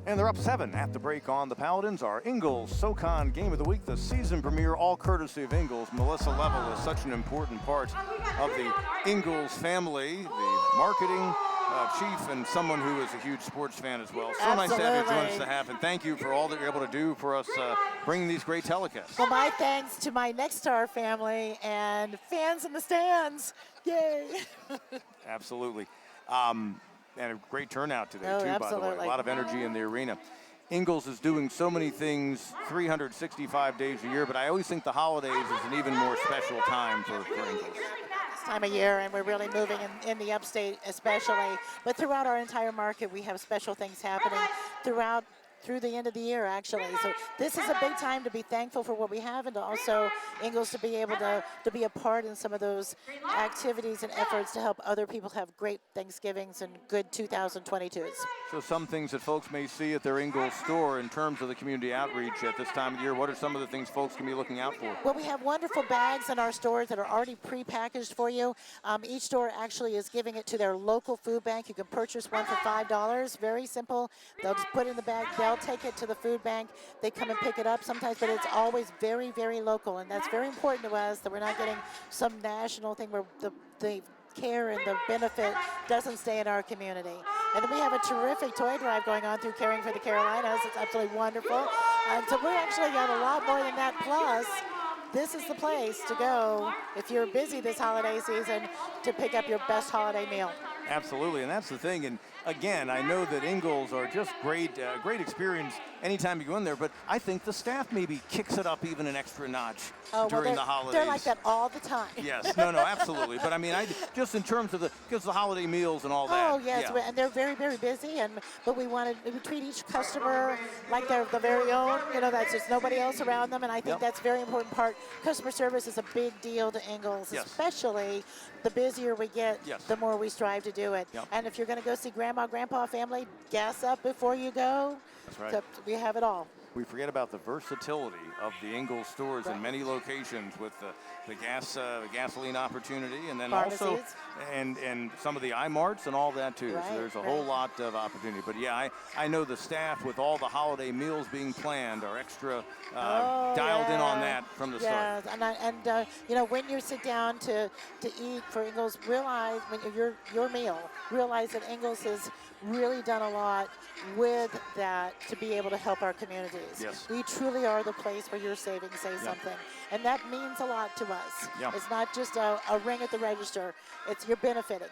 And they're up 7 at the break on the Paladins. Our Ingles SoCon Game of the Week, the season premiere, all courtesy of Ingles. Melissa Level is such an important part of the Ingles family, the marketing chief, and someone who is a huge sports fan as well. So nice to have you join us to have, and thank you for all that you're able to do for us bringing these great telecasts.
Well, my thanks to my Next Star family and fans in the stands. Yay!
Absolutely. And a great turnout today, too,
absolutely.
by the way. A lot of energy in the arena. Ingles is doing so many things 365 days a year, but I always think the holidays is an even more special time for Ingles.
Time of year, and we're really moving in the upstate especially, but throughout our entire market we have special things happening throughout through the end of the year, actually. So this is a big time to be thankful for what we have, and to also Ingalls to be able to be a part in some of those activities and efforts to help other people have great Thanksgivings and good 2022s.
So some things that folks may see at their Ingalls store in terms of the community outreach at this time of year, what are some of the things folks can be looking out for?
Well, we have wonderful bags in our stores that are already pre-packaged for you. Each store actually is giving it to their local food bank. You can purchase one for $5. Very simple. They'll just put it in the bag. They'll take it to the food bank. They come and pick it up sometimes, but it's always very, very local. And that's very important to us, that we're not getting some national thing where the care and the benefit doesn't stay in our community. And then we have a terrific toy drive going on through Caring for the Carolinas. It's absolutely wonderful. And so we're actually got a lot more than that. Plus, this is the place to go if you're busy this holiday season to pick up your best holiday meal.
Absolutely, and that's the thing. And again, I know that Ingalls are just great experience anytime you go in there, but I think the staff maybe kicks it up even an extra notch during the holidays.
They're like that all the time.
Yes, no, absolutely. But I mean, just in terms of because the holiday meals and all that.
Oh yes,
yeah.
And they're very, very busy. But we treat each customer like they're the very own. That's just nobody else around them. And I think that's a very important part. Customer service is a big deal to Ingalls, especially the busier we get, the more we strive to do it. And if you're going to go see Grandma, Grandpa, family, gas up before you go.
That's right.
So we have it all.
We forget about the versatility of the Ingalls stores in many locations with the gasoline opportunity, and then also and some of the iMarts and all that too. So there's a whole lot of opportunity. But yeah, I know the staff with all the holiday meals being planned are extra dialed in on that from the start.
And when you sit down to eat for Ingalls, realize when your meal, realize that Ingalls has really done a lot with that to be able to help our communities.
Yes.
We truly are the place where your savings say something. And that means a lot to us. It's not just a ring at the register. You're benefiting.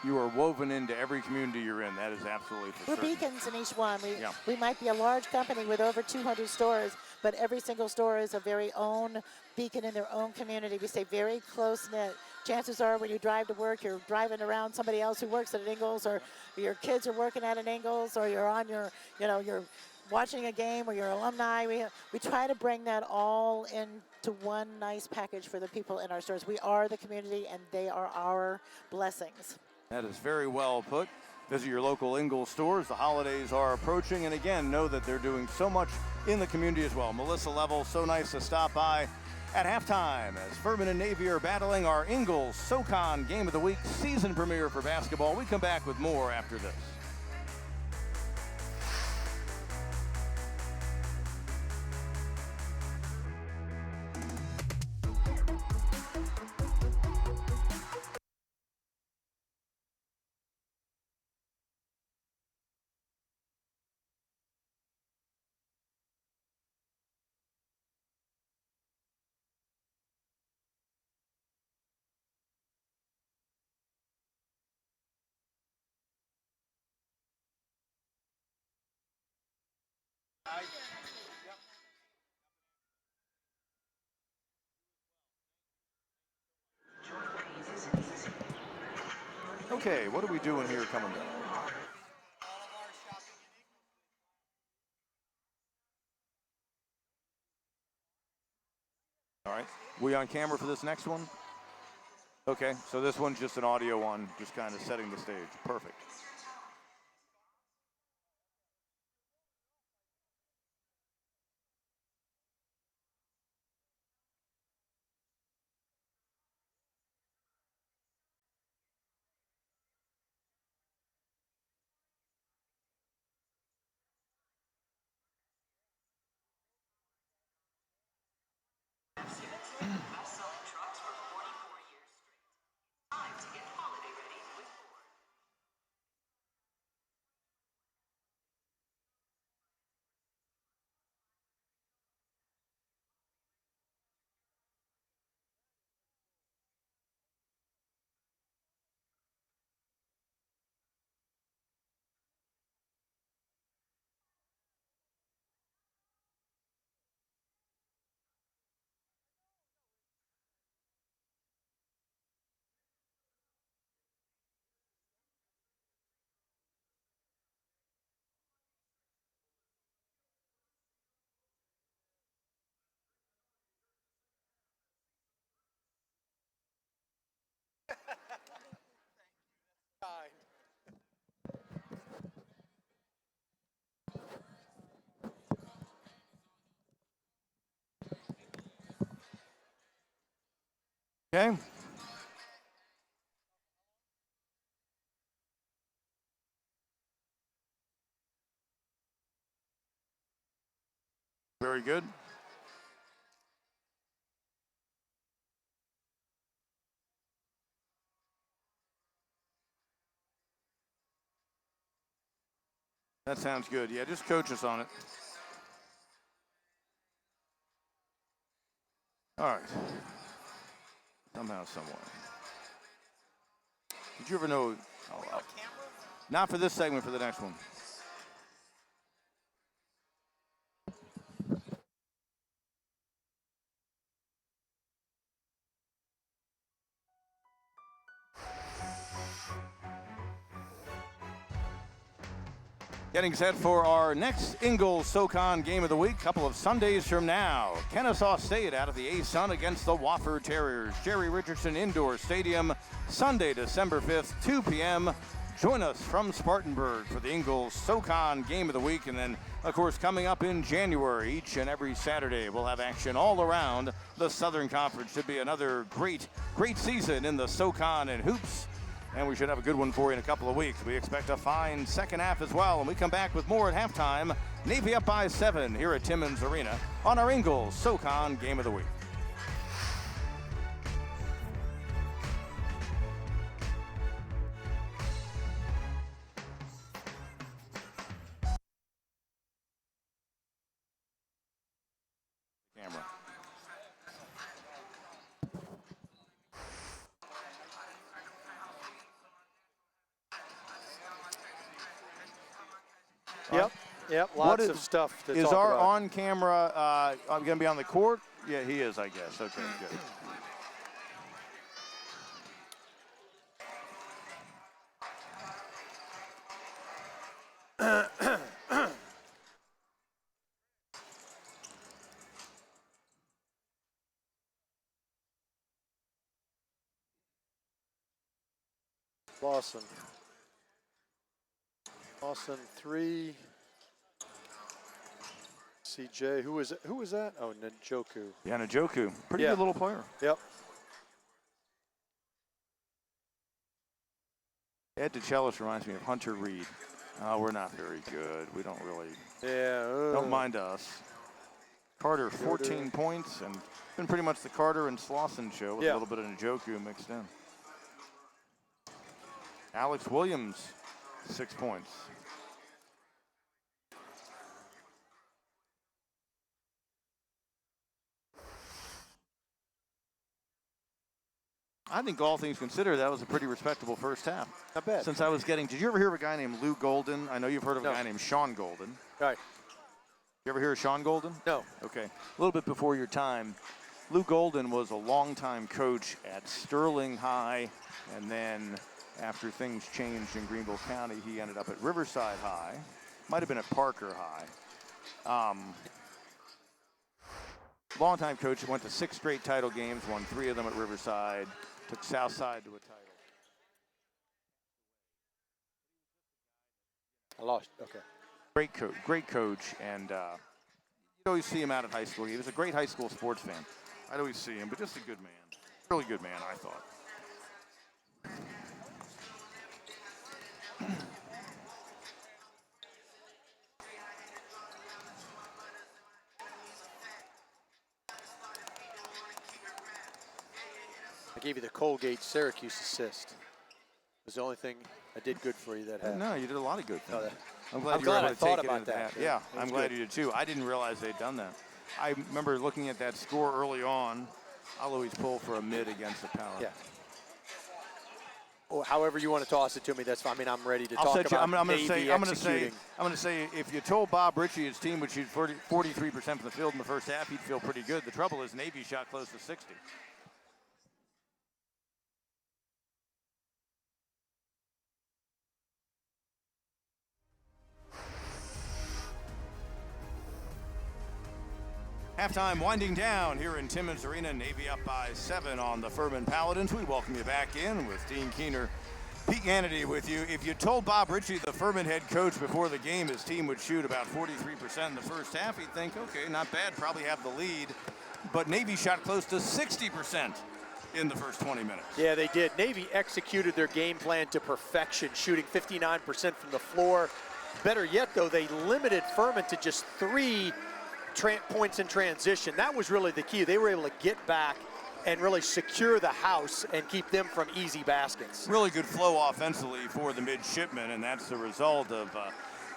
You are woven into every community you're in. That is absolutely for
We're
certain.
beacons in each one. We might be a large company with over 200 stores, but every single store is a very own beacon in their own community. We stay very close-knit. Chances are when you drive to work, you're driving around somebody else who works at an Ingalls, or your kids are working at an Ingalls, or you're on you're watching a game, or your alumni. We try to bring that all into one nice package for the people in our stores. We are the community, and they are our blessings.
That is very well put. Visit your local Ingalls stores. The holidays are approaching, and again, know that they're doing so much in the community as well. Melissa Level, so nice to stop by at halftime as Furman and Navy are battling our Ingalls SoCon Game of the Week season premiere for basketball. We come back with more after this. Okay, what are we doing here coming down? All right, we on camera for this next one? Okay, so this one's just an audio one, just kind of setting the stage. Perfect. Okay. Very good. That sounds good. Yeah, just coach us on it. All right. Somehow, somewhere. Did you ever know? Oh, not for this segment, for the next one. Getting set for our next Ingalls SoCon game of the week, couple of Sundays from now. Kennesaw State out of the A-Sun against the Wofford Terriers. Jerry Richardson Indoor Stadium, Sunday, December 5th, 2 p.m. Join us from Spartanburg for the Ingalls SoCon game of the week. And then, of course, coming up in January, each and every Saturday, we'll have action all around the Southern Conference. Should be another great season in the SoCon and hoops. And we should have a good one for you in a couple of weeks. We expect a fine second half as well. And we come back with more at halftime. Navy up by 7 here at Timmons Arena on our Ingalls SoCon Game of the Week. Camera.
Yep, lots of stuff to talk
about. Is our on-camera going to be on the court? Yeah, he is, I guess. Okay, good.
Lawson 3. CJ, who was that? Oh, Njoku.
Yeah, Njoku. Pretty good little player.
Yep.
Ed DeChellis reminds me of Hunter Reed. Oh, we're not very good. We don't really.
Yeah.
Don't mind us. Carter, 14 points, and been pretty much the Carter and Slauson show with a little bit of Njoku mixed in. Alex Williams, 6 points. I think all things considered, that was a pretty respectable first half.
Not bad.
Since I was getting, did you ever hear of a guy named Lou Golden? I know you've heard of a guy named Sean Golden.
Right.
You ever hear of Sean Golden?
No.
Okay. A little bit before your time, Lou Golden was a longtime coach at Sterling High, and then after things changed in Greenville County, he ended up at Riverside High. Might have been at Parker High. Longtime coach, went to 6 straight title games, won 3 of them at Riverside, took Southside to a title.
I lost. Okay.
Great coach, and you'd always see him out at high school. He was a great high school sports fan. I'd always see him, but just a good man. Really good man, I thought.
I gave you the Colgate Syracuse assist. It was the only thing I did good for you that half.
No, you did a lot of good things.
I'm
glad you were able to
thought
take it
about
into
that.
Yeah, I'm glad you did too. I didn't realize they'd done that. I remember looking at that score early on. I'll always pull for a mid against a power.
Yeah. Or however you want to toss it to me, that's fine. I mean, I'm ready to talk about
I'm going
executing.
to say, if you told Bob Ritchie his team would shoot 43% from the field in the first half, he'd feel pretty good. The trouble is Navy shot close to 60. Halftime winding down here in Timmons Arena. Navy up by 7 on the Furman Paladins. We welcome you back in with Dean Keener, Pete Hannity with you. If you told Bob Ritchie, the Furman head coach, before the game his team would shoot about 43% in the first half, he'd think, okay, not bad, probably have the lead. But Navy shot close to 60% in the first 20 minutes.
Yeah, they did. Navy executed their game plan to perfection, shooting 59% from the floor. Better yet, though, they limited Furman to just 3 points in transition. That was really the key. They were able to get back and really secure the house and keep them from easy baskets.
Really good flow offensively for the midshipmen, and that's the result of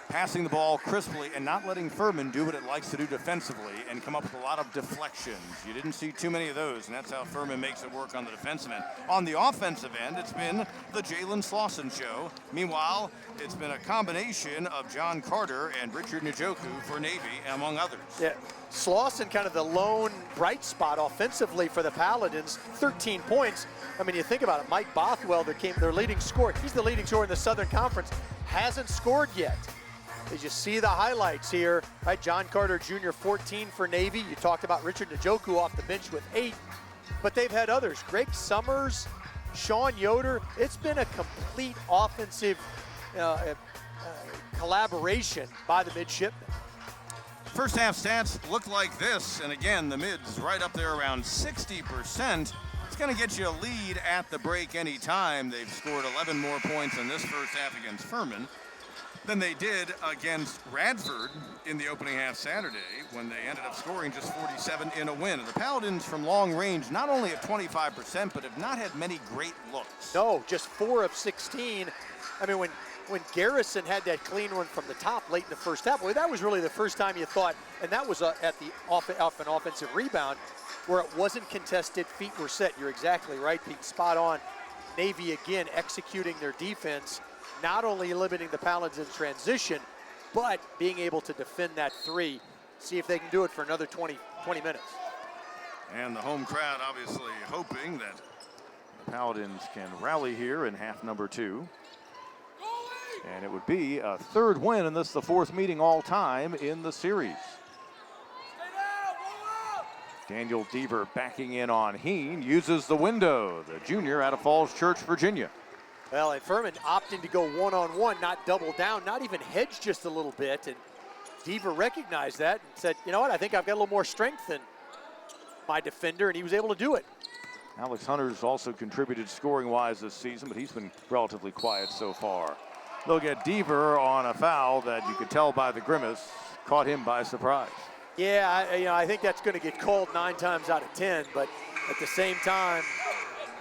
passing the ball crisply and not letting Furman do what it likes to do defensively and come up with a lot of deflections. You didn't see too many of those, and that's how Furman makes it work on the defensive end. On the offensive end, it's been the Jalen Slauson show. Meanwhile, it's been a combination of John Carter and Richard Njoku for Navy, among others.
Yeah, Slauson kind of the lone bright spot offensively for the Paladins, 13 points. I mean, you think about it, Mike Bothwell, their leading scorer, he's the leading scorer in the Southern Conference, hasn't scored yet. As you see the highlights here, right? John Carter Jr., 14 for Navy. You talked about Richard Njoku off the bench with 8, but they've had others. Greg Summers, Sean Yoder. It's been a complete offensive collaboration by the midshipmen.
First half stats look like this, and again, the mids right up there around 60%. It's going to get you a lead at the break anytime. They've scored 11 more points in this first half against Furman than they did against Radford in the opening half Saturday, when they ended up scoring just 47 in a win. And the Paladins from long range not only at 25%, but have not had many great looks.
No, just 4 of 16. I mean, when Garrison had that clean one from the top late in the first half, well, that was really the first time you thought, and that was at the off an offensive rebound where it wasn't contested, feet were set. You're exactly right, Pete, spot on. Navy again executing their defense, not only limiting the Paladins in transition, but being able to defend that 3. See if they can do it for another 20 minutes.
And the home crowd obviously hoping that the Paladins can rally here in half number 2. And it would be a 3rd win, and this is the 4th meeting all time in the series. Daniel Deaver backing in on Heen, uses the window, the junior out of Falls Church, Virginia.
Well, and Furman opting to go one-on-one, not double down, not even hedge just a little bit. And Deaver recognized that and said, you know what, I think I've got a little more strength than my defender, and he was able to do it.
Alex Hunter's also contributed scoring-wise this season, but he's been relatively quiet so far. They'll get Deaver on a foul that you could tell by the grimace caught him by surprise.
Yeah, I think that's going to get called 9 times out of 10, but at the same time,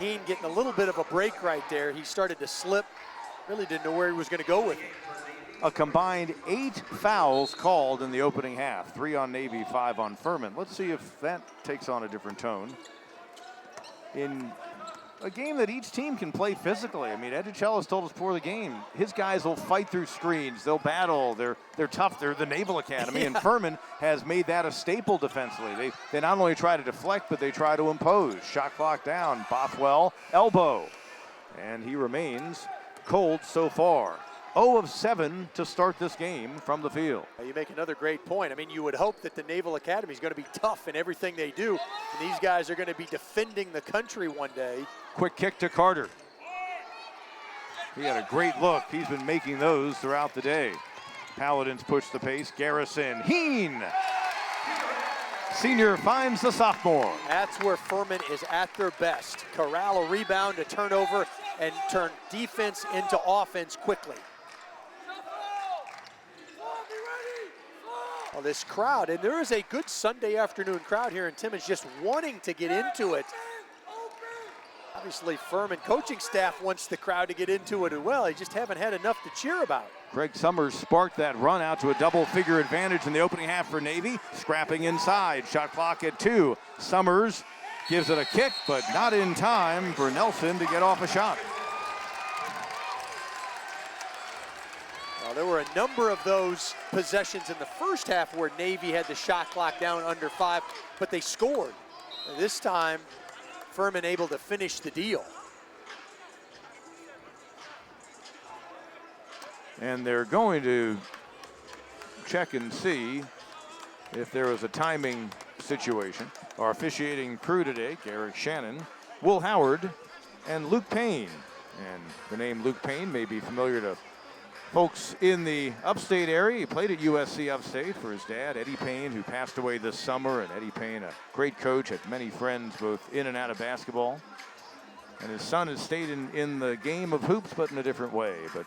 Heen getting a little bit of a break right there. He started to slip, really didn't know where he was going to go with it.
A combined 8 fouls called in the opening half. 3 on Navy, 5 on Furman. Let's see if that takes on a different tone. In a game that each team can play physically. I mean, Edicellis told us before the game, his guys will fight through screens. They'll battle. They're tough. They're the Naval Academy,
Yeah.
and Furman has made that a staple defensively. They not only try to deflect, but they try to impose. Shot clock down. Bothwell, elbow. And he remains cold so far. 0 of 7 to start this game from the field.
You make another great point. I mean, you would hope that the Naval Academy is going to be tough in everything they do. And these guys are going to be defending the country one day.
Quick kick to Carter. He had a great look. He's been making those throughout the day. Paladins push the pace. Garrison, Heen. Senior finds the sophomore.
That's where Furman is at their best. Corral a rebound, a turnover, and turn defense into offense quickly. Well, this crowd, and there is a good Sunday afternoon crowd here in Timmins just wanting to get into it. Obviously, Furman coaching staff wants the crowd to get into it as well. They just haven't had enough to cheer about.
Greg Summers sparked that run out to a double-figure advantage in the opening half for Navy. Scrapping inside, shot clock at 2. Summers gives it a kick, but not in time for Nelson to get off a shot.
Well, there were a number of those possessions in the first half where Navy had the shot clock down under 5, but they scored. And this time, Furman able to finish the deal.
And they're going to check and see if there was a timing situation. Our officiating crew today, Garrick Shannon, Will Howard, and Luke Payne. And the name Luke Payne may be familiar to folks in the upstate area. He played at USC Upstate for his dad, Eddie Payne, who passed away this summer. And Eddie Payne, a great coach, had many friends both in and out of basketball. And his son has stayed in the game of hoops, but in a different way. But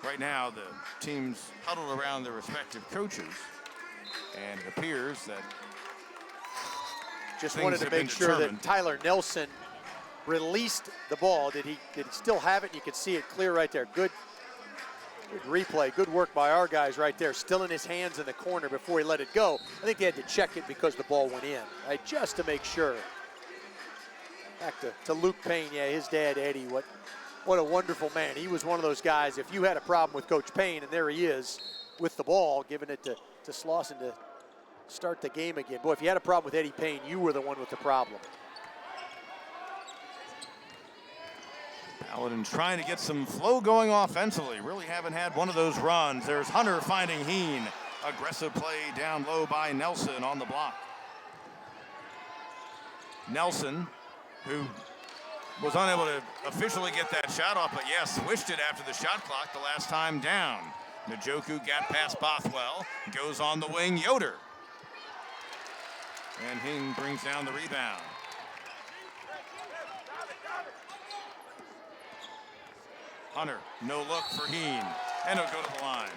right now, the teams huddle around their respective coaches. And it appears that
just wanted to make sure that Tyler Nelson released the ball. Did he still have it? You can see it clear right there. Good replay, good work by our guys right there. Still in his hands in the corner before he let it go. I think they had to check it because the ball went in, right? Just to make sure. Back to Luke Payne, yeah, his dad, Eddie, what a wonderful man. He was one of those guys, if you had a problem with Coach Payne, and there he is with the ball, giving it to Slauson to start the game again. Boy, if you had a problem with Eddie Payne, you were the one with the problem.
Paladins trying to get some flow going offensively. Really haven't had one of those runs. There's Hunter finding Heen. Aggressive play down low by Nelson on the block. Nelson, who was unable to officially get that shot off, but yes, switched it after the shot clock the last time down. Njoku got past Bothwell, goes on the wing, Yoder. And Heen brings down the rebound. Hunter, no look for Heen, and it'll go to the line.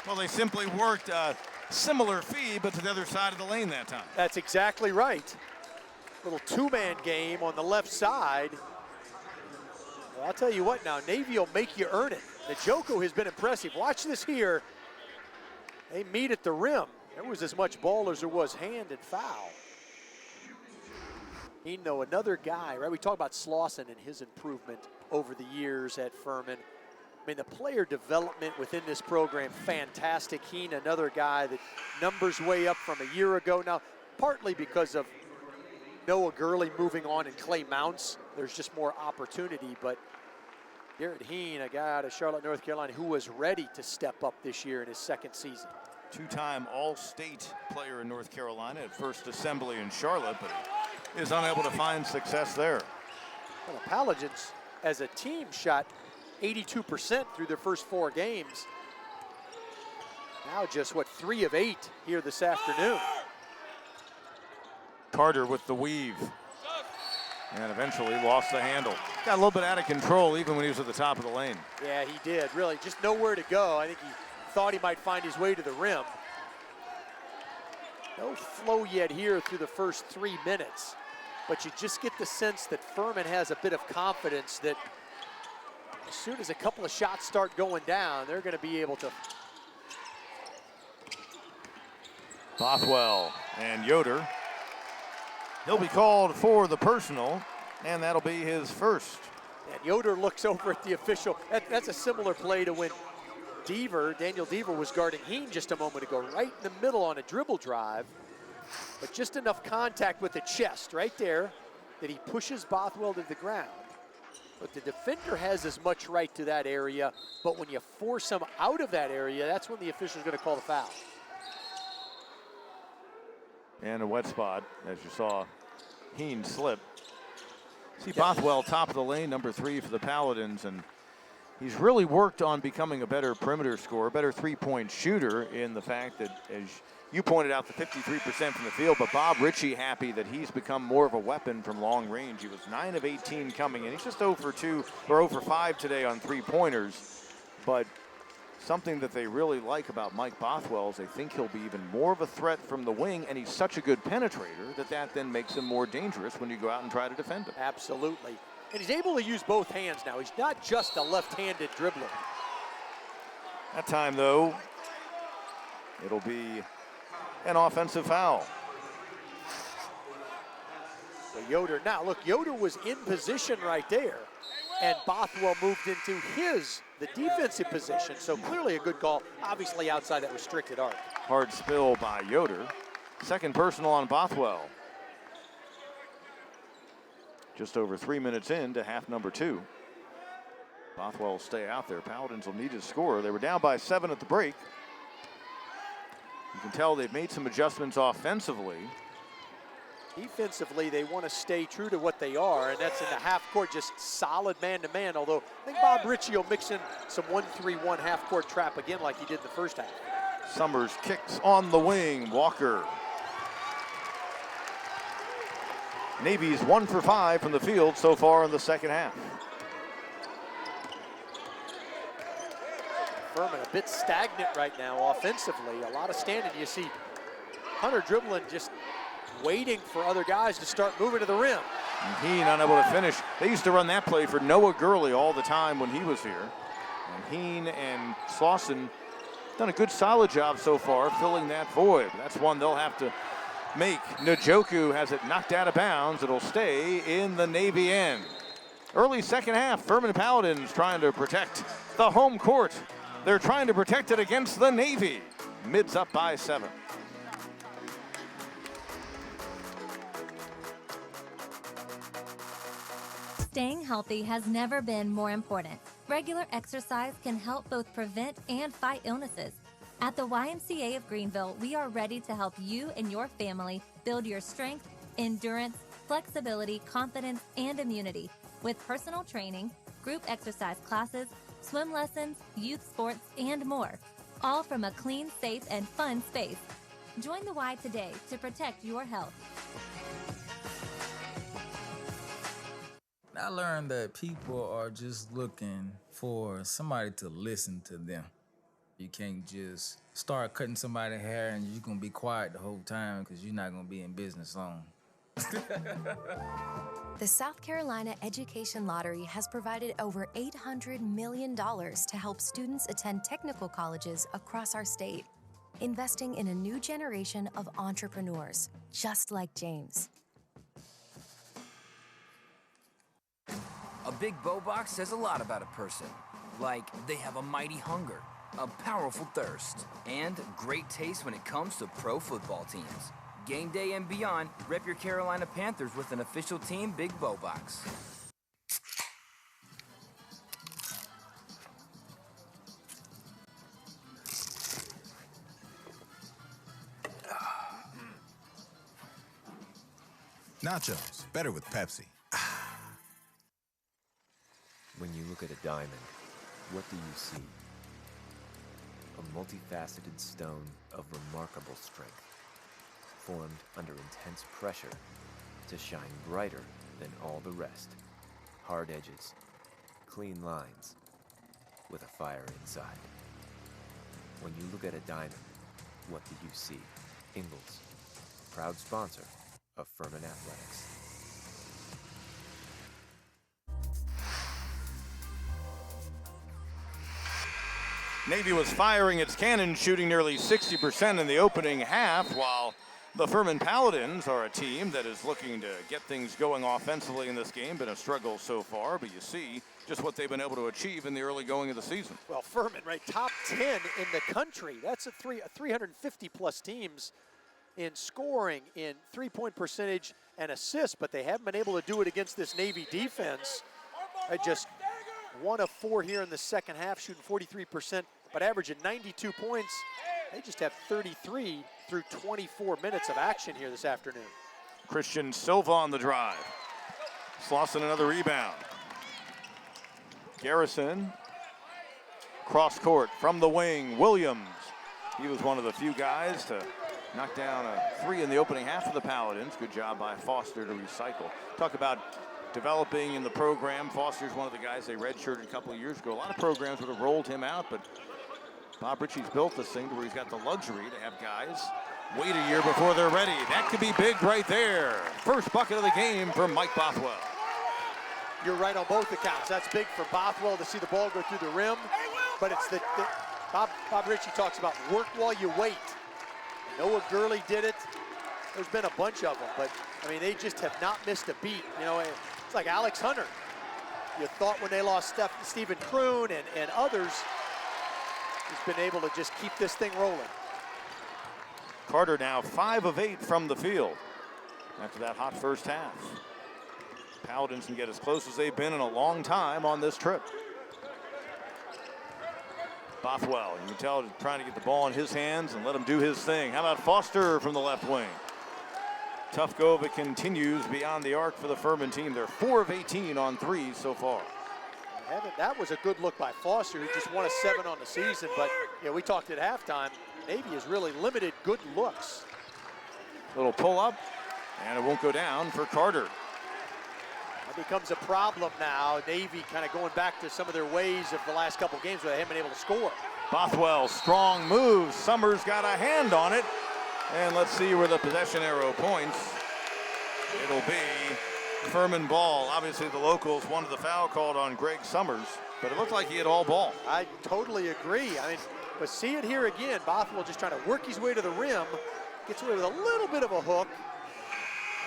Well, they simply worked a similar feed, but to the other side of the lane that time.
That's exactly right. Little two-man game on the left side. Well, I'll tell you what now, Navy will make you earn it. Njoku has been impressive. Watch this here. They meet at the rim. There was as much ball as there was hand and foul. Another guy, right? We talk about Slauson and his improvement over the years at Furman. I mean, the player development within this program, fantastic. Heen, another guy that numbers way up from a year ago. Now, partly because of Noah Gurley moving on and Clay Mounts, there's just more opportunity. But Garrett Heen, a guy out of Charlotte, North Carolina, who was ready to step up this year in his second season.
Two-time All-State player in North Carolina at First Assembly in Charlotte, but he is unable to find success there.
Well, the Paladins, as a team, shot 82% through their first 4 games. Now just, 3 of 8 here this afternoon.
Carter with the weave. And eventually lost the handle. Got a little bit out of control even when he was at the top of the lane.
Yeah, he did, really. Just nowhere to go. I think he thought he might find his way to the rim. No flow yet here through the first 3 minutes. But you just get the sense that Furman has a bit of confidence that as soon as a couple of shots start going down, they're going to be able to.
Bothwell and Yoder. He'll be called for the personal, and that'll be his first.
And Yoder looks over at the official. That's a similar play to when Daniel Deaver was guarding Heen just a moment ago, right in the middle on a dribble drive. But just enough contact with the chest right there that he pushes Bothwell to the ground. But the defender has as much right to that area, but when you force him out of that area, that's when the official's going to call the foul.
And a wet spot, as you saw Heen slip. See Bothwell top of the lane, number 3 for the Paladins, and he's really worked on becoming a better perimeter scorer, better three-point shooter, in the fact that, as you pointed out, the 53% from the field, but Bob Ritchie happy that he's become more of a weapon from long range. He was 9 of 18 coming in. He's just 0 for 2 or 0 for 5 today on three-pointers, but something that they really like about Mike Bothwell is they think he'll be even more of a threat from the wing, and he's such a good penetrator that then makes him more dangerous when you go out and try to defend him.
Absolutely. And he's able to use both hands now. He's not just a left-handed dribbler.
That time, though, it'll be an offensive foul.
So Yoder, now look, Yoder was in position right there, and Bothwell moved into the defensive position, so clearly a good call, obviously outside that restricted arc.
Hard spill by Yoder. Second personal on Bothwell. Just over 3 minutes into half number 2. Bothwell will stay out there. Paladins will need to score. They were down by 7 at the break. You can tell they've made some adjustments offensively.
Defensively, they want to stay true to what they are, and that's in the half court, just solid man-to-man, although I think Bob Ritchie will mix in some 1-3-1 half-court trap again like he did in the first half.
Summers kicks on the wing. Walker. Navy's 1 for 5 from the field so far in the second half.
Furman a bit stagnant right now offensively. A lot of standing. You see Hunter dribbling, just waiting for other guys to start moving to the rim.
And Heen unable to finish. They used to run that play for Noah Gurley all the time when he was here. And Heen and Slauson done a good solid job so far filling that void. That's one they'll have to make. Njoku has it knocked out of bounds. It'll stay in the Navy end. Early second half, Furman Paladins trying to protect the home court. They're trying to protect it against the Navy. Mids up by 7.
Staying healthy has never been more important. Regular exercise can help both prevent and fight illnesses. At the YMCA of Greenville, we are ready to help you and your family build your strength, endurance, flexibility, confidence, and immunity with personal training, group exercise classes, swim lessons, youth sports, and more. All from a clean, safe, and fun space. Join the Y today to protect your health.
I learned that people are just looking for somebody to listen to them. You can't just start cutting somebody's hair and you're gonna be quiet the whole time because you're not gonna be in business long.
The South Carolina Education Lottery has provided over $800 million to help students attend technical colleges across our state, investing in a new generation of entrepreneurs, just like James.
A big bow box says a lot about a person. Like they have a mighty hunger, a powerful thirst, and great taste when it comes to pro football teams. Game day and beyond, rep your Carolina Panthers with an official team big bow box.
Nachos, better with Pepsi.
When you look at a diamond, what do you see? A multifaceted stone of remarkable strength, formed under intense pressure to shine brighter than all the rest. Hard edges, clean lines, with a fire inside. When you look at a diamond, what do you see? Ingalls, proud sponsor of Furman Athletics.
Navy was firing its cannon, shooting nearly 60% in the opening half, while the Furman Paladins are a team that is looking to get things going offensively in this game. Been a struggle so far, but you see just what they've been able to achieve in the early going of the season.
Well, Furman, right, top 10 in the country. That's a 350-plus teams in scoring, in three-point percentage, and assists, but they haven't been able to do it against this Navy defense. Just 1 of 4 here in the second half, shooting 43%, but averaging 92 points. They just have 33 through 24 minutes of action here this afternoon.
Christian Silva on the drive. Slauson another rebound. Garrison, cross court from the wing, Williams. He was one of the few guys to knock down a 3 in the opening half of the Paladins. Good job by Foster to recycle. Talk about developing in the program. Foster's one of the guys they redshirted a couple of years ago. A lot of programs would have rolled him out, but Bob Ritchie's built this thing to where he's got the luxury to have guys wait a year before they're ready. That could be big right there. First bucket of the game for Mike Bothwell.
You're right on both accounts. That's big for Bothwell to see the ball go through the rim, but it's Bob Ritchie talks about work while you wait. Noah Gurley did it. There's been a bunch of them, but I mean, they just have not missed a beat. You know, it's like Alex Hunter. You thought when they lost Stephen Kroon and others, he's been able to just keep this thing rolling.
Carter now 5 of 8 from the field after that hot first half. Paladins can get as close as they've been in a long time on this trip. Bothwell, you can tell, trying to get the ball in his hands and let him do his thing. How about Foster from the left wing? Tough go if it continues beyond the arc for the Furman team. They're 4 of 18 on threes so far.
That was a good look by Foster, who just won a 7 on the season. But we talked at halftime, Navy has really limited good looks.
Little pull up, and it won't go down for Carter.
That becomes a problem now. Navy kind of going back to some of their ways of the last couple games where they haven't been able to score.
Bothwell, strong move. Summers got a hand on it. And let's see where the possession arrow points. It'll be Furman ball. Obviously the locals wanted the foul called on Greg Summers, but it looked like he had all ball.
I totally agree. But see it here again. Bothwell just trying to work his way to the rim. Gets away with a little bit of a hook.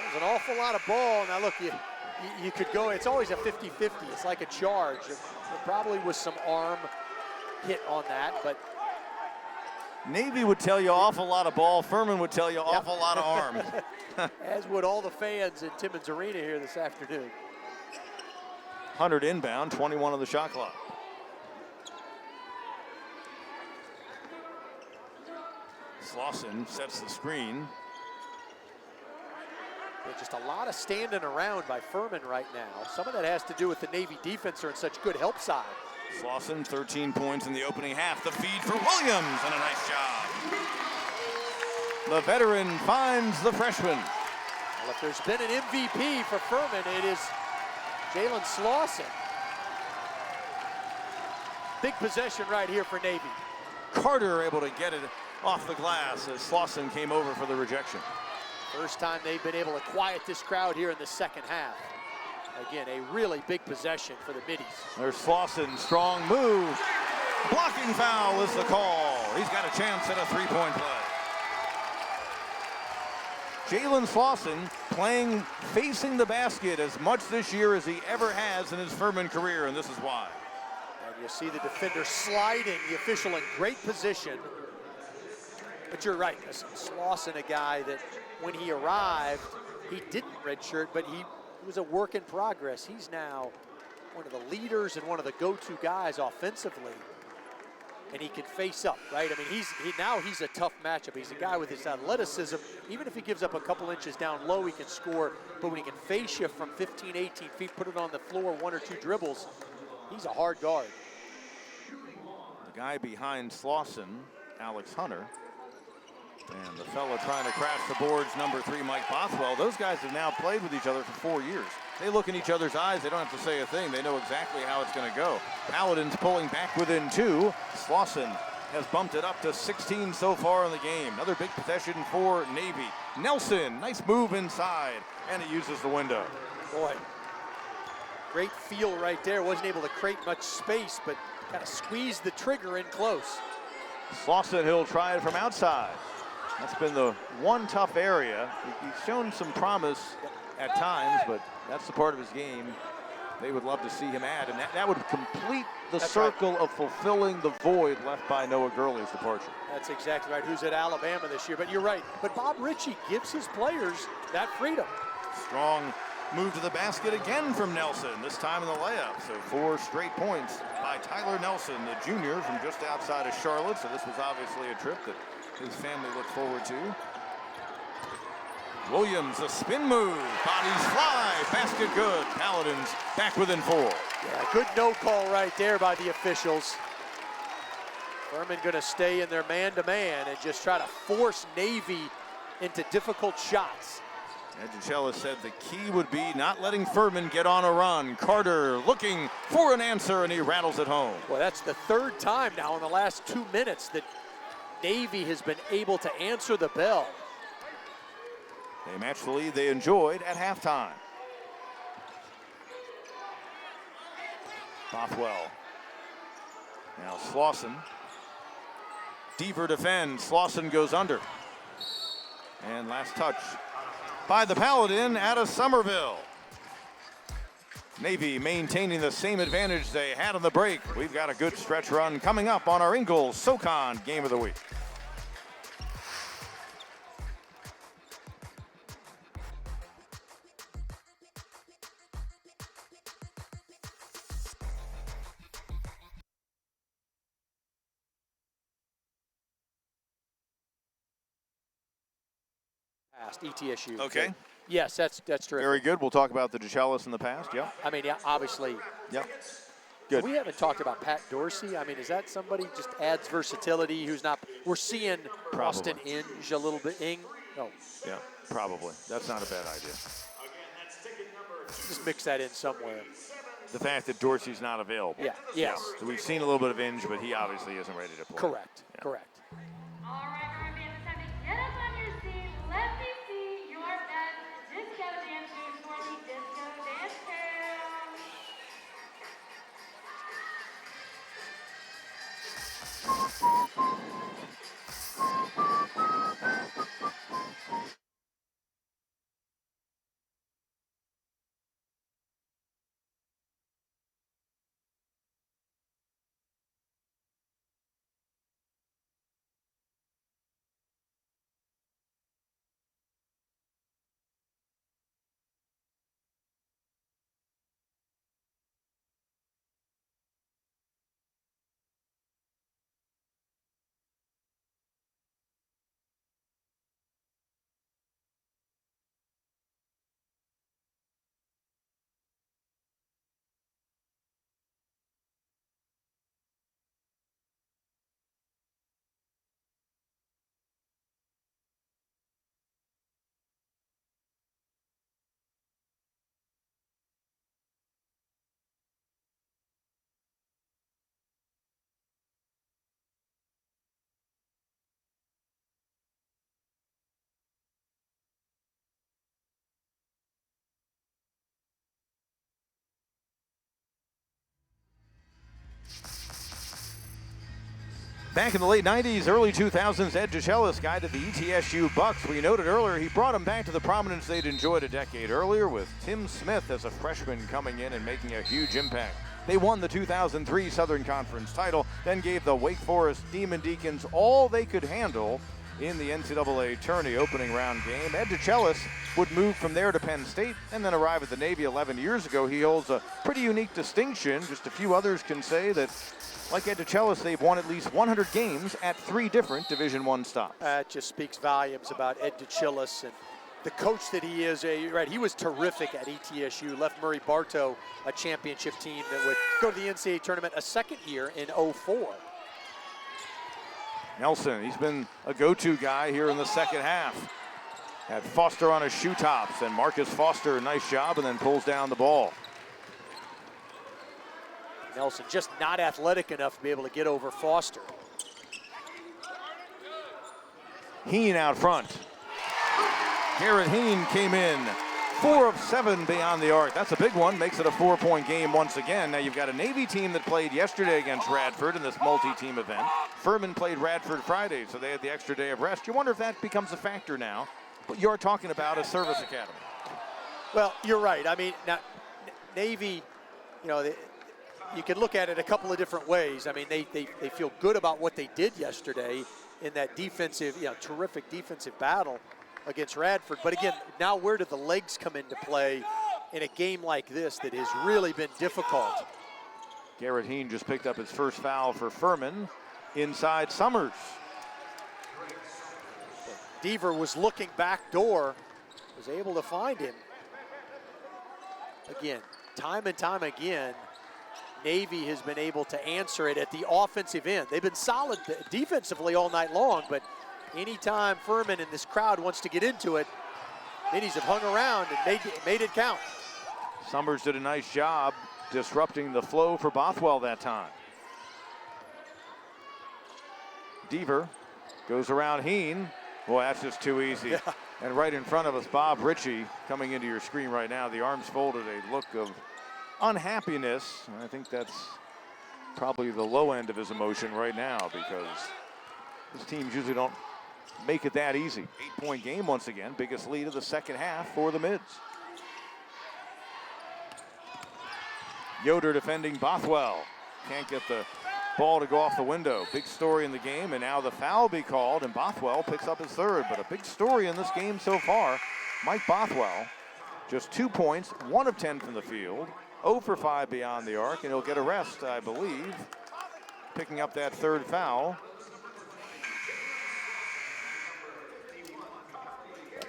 There's an awful lot of ball. Now look, you could go, it's always a 50-50. It's like a charge. There probably was some arm hit on that, but
Navy would tell you awful lot of ball. Furman would tell you awful lot of arm.
As would all the fans in Timmons Arena here this afternoon.
100 inbound, 21 on the shot clock. Slauson sets the screen.
Just a lot of standing around by Furman right now. Some of that has to do with the Navy defense are in such good help side.
Slauson, 13 points in the opening half. The feed for Williams, and a nice job. The veteran finds the freshman.
Well, if there's been an MVP for Furman, it is Jalen Slauson. Big possession right here for Navy.
Carter able to get it off the glass as Slauson came over for the rejection.
First time they've been able to quiet this crowd here in the second half. Again, a really big possession for the Middies.
There's Slauson, strong move. Blocking foul is the call. He's got a chance at a three-point play. Jalen Slauson playing facing the basket as much this year as he ever has in his Furman career, and this is why.
And you see the defender sliding, the official in great position. But you're right, Slauson, a guy that when he arrived, he didn't redshirt, but he was a work in progress. He's now one of the leaders and one of the go-to guys offensively. And he can face up, right? I mean, now he's a tough matchup. He's a guy with his athleticism. Even if he gives up a couple inches down low, he can score. But when he can face you from 15, 18 feet, put it on the floor, 1 or 2 dribbles, he's a hard guard.
The guy behind Slauson, Alex Hunter. And the fella trying to crash the boards, number 3, Mike Bothwell. Those guys have now played with each other for 4 years. They look in each other's eyes. They don't have to say a thing. They know exactly how it's going to go. Paladins pulling back within 2. Slauson has bumped it up to 16 so far in the game. Another big possession for Navy. Nelson, nice move inside, and it uses the window.
Boy, great feel right there. Wasn't able to create much space, but kind of squeezed the trigger in close.
Slauson, he'll try it from outside. That's been the one tough area. He's shown some promise at times, but that's the part of his game they would love to see him add. And that would complete the circle of fulfilling the void left by Noah Gurley's departure.
That's exactly right. Who's at Alabama this year? But you're right. But Bob Ritchie gives his players that freedom.
Strong move to the basket again from Nelson, this time in the layup. So 4 straight points by Tyler Nelson, the junior from just outside of Charlotte. So this was obviously a trip that his family looked forward to. Williams, a spin move, bodies fly, basket good. Paladins back within 4.
Yeah, good no call right there by the officials. Furman going to stay in their man-to-man and just try to force Navy into difficult shots.
Edgicella said the key would be not letting Furman get on a run. Carter looking for an answer, and he rattles it home.
Well, that's the 3rd time now in the last 2 minutes that Navy has been able to answer the bell.
They matched the lead they enjoyed at halftime. Bothwell. Now Slauson. Deaver defends. Slauson goes under. And last touch by the Paladin out of Somerville. Navy maintaining the same advantage they had on the break. We've got a good stretch run coming up on our Ingalls SoCon Game of the Week.
ETSU.
Okay.
Yes, that's terrific.
Very good. We'll talk about the DeChellis in the past. Yep.
I mean, yeah, obviously.
Yep. Good.
We haven't talked about Pat Dorsey. I mean, is that somebody just adds versatility who's not? We're seeing Austin Inge a little bit. No.
Yeah, probably. That's not a bad idea.
Just mix that in somewhere.
The fact that Dorsey's not available.
Yeah. Yes.
So we've seen a little bit of Inge, but he obviously isn't ready to play.
Correct.
Yeah.
Correct.
All right, fans, it's time to get up on your seat. Let me see your best disco dance moves for the Disco Dance Crew.
Back in the late 90s, early 2000s, Ed DeChellis guided the ETSU Bucks. We noted earlier he brought them back to the prominence they'd enjoyed a decade earlier, with Tim Smith as a freshman coming in and making a huge impact. They won the 2003 Southern Conference title, then gave the Wake Forest Demon Deacons all they could handle in the NCAA tourney opening round game. Ed DeChellis would move from there to Penn State and then arrive at the Navy 11 years ago. He holds a pretty unique distinction. Just a few others can say that, like Ed DeChellis, they've won at least 100 games at 3 different Division I stops.
That just speaks volumes about Ed DeChellis and the coach that he is. Right, he was terrific at ETSU. Left Murray Bartow, a championship team that would go to the NCAA tournament a second year in 04.
Nelson, he's been a go-to guy here in the second half. Had Foster on his shoe tops, and Marcus Foster, nice job, and then pulls down the ball.
Nelson just not athletic enough to be able to get over Foster.
Heen out front. Garrett Heen came in 4 of 7 beyond the arc. That's a big one. Makes it a 4-point game once again. Now you've got a Navy team that played yesterday against Radford in this multi-team event. Furman played Radford Friday, so they had the extra day of rest. You wonder if that becomes a factor now. But you're talking about a service academy.
Well, you're right. I mean, now, Navy, you know, you can look at it a couple of different ways. I mean, they feel good about what they did yesterday in that defensive, terrific defensive battle against Radford. But again, now where do the legs come into play in a game like this that has really been difficult?
Garrett Heen just picked up his first foul for Furman inside Summers.
Deaver was looking back door, was able to find him. Again, time and time again, Navy has been able to answer it at the offensive end. They've been solid defensively all night long, but anytime Furman and this crowd wants to get into it, Middies have hung around and made it count.
Summers did a nice job disrupting the flow for Bothwell that time. Deaver goes around Heen. Boy, that's just too easy.
Yeah.
And right in front of us, Bob Ritchie coming into your screen right now. The arms folded, a look of unhappiness. I think that's probably the low end of his emotion right now, because his teams usually don't make it that easy. 8-point game once again, biggest lead of the second half for the Mids. Yoder defending Bothwell. Can't get the ball to go off the window. Big story in the game, and now the foul be called, and Bothwell picks up his third. But a big story in this game so far, Mike Bothwell, just 2 points, 1 of 10 from the field, 0 for 5 beyond the arc, and he'll get a rest, I believe, picking up that third foul.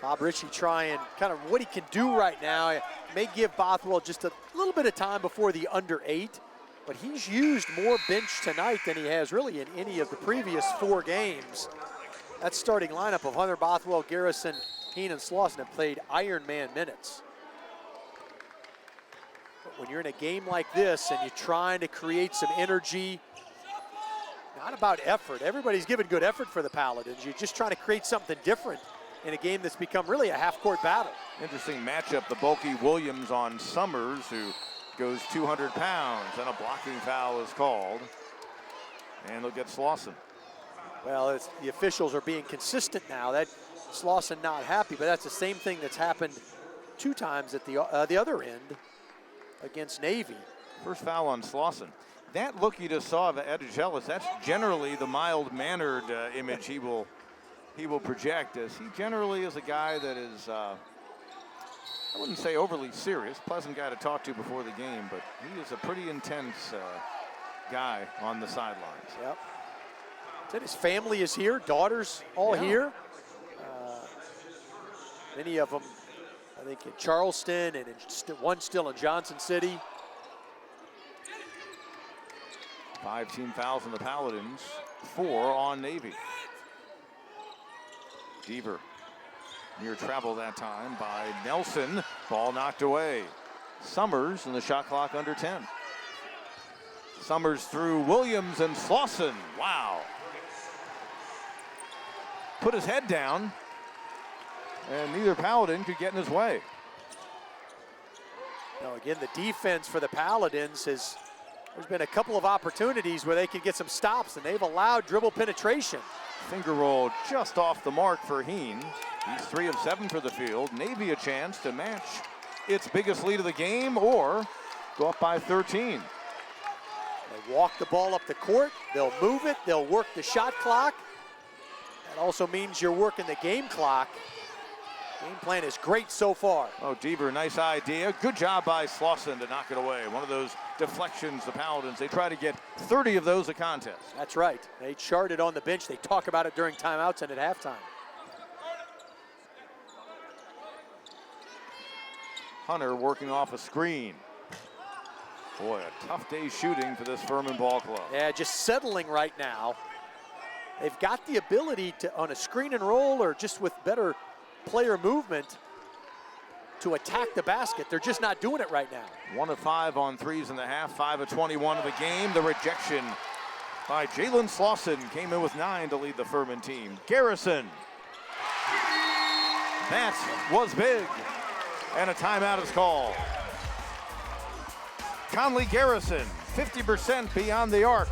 Bob Ritchie trying kind of what he can do right now. May give Bothwell just a little bit of time before the under 8, but he's used more bench tonight than he has really in any of the previous 4 games. That starting lineup of Hunter, Bothwell, Garrison, Heen, and Slauson have played Iron Man minutes. But when you're in a game like this and you're trying to create some energy, not about effort. Everybody's giving good effort for the Paladins. You're just trying to create something different in a game that's become really a half-court battle.
Interesting matchup, the bulky Williams on Summers, who goes 200 pounds, and a blocking foul is called. And they'll get Slauson.
Well, the officials are being consistent now. That Slauson not happy, but that's the same thing that's happened 2 times at the other end against Navy.
First foul on Slauson. That look you just saw of Edigelis, that's generally the mild-mannered image he will project, as he generally is a guy that is, I wouldn't say overly serious, pleasant guy to talk to before the game, but he is a pretty intense guy on the sidelines.
Yep. Said his family is here, daughters all here. Many of them, I think, in Charleston and one still in Johnson City.
5 team fouls on the Paladins, 4 on Navy. Deaver near travel that time by Nelson. Ball knocked away. Summers and the shot clock under 10. Summers through Williams and Slauson. Wow. Put his head down, and neither Paladin could get in his way.
Now again, the defense for the Paladins has, there's been a couple of opportunities where they could get some stops, and they've allowed dribble penetration.
Finger roll just off the mark for Heen. He's 3 of 7 for the field. Navy a chance to match its biggest lead of the game or go up by 13.
They walk the ball up the court. They'll move it. They'll work the shot clock. That also means you're working the game clock. Game plan is great so far.
Oh, Deaver, nice idea. Good job by Slauson to knock it away. One of those deflections, the Paladins, they try to get 30 of those a contest.
That's right. They chart it on the bench. They talk about it during timeouts and at halftime.
Hunter working off a screen. Boy, a tough day shooting for this Furman ball club.
Yeah, just settling right now. They've got the ability to, on a screen and roll or just with better player movement, to attack the basket. They're just not doing it right now.
1 of 5 on threes in the half, 5 of 21 of the game. The rejection by Jalen Slauson came in with 9 to lead the Furman team. Garrison. That was big. And a timeout is called. Conley Garrison, 50% beyond the arc.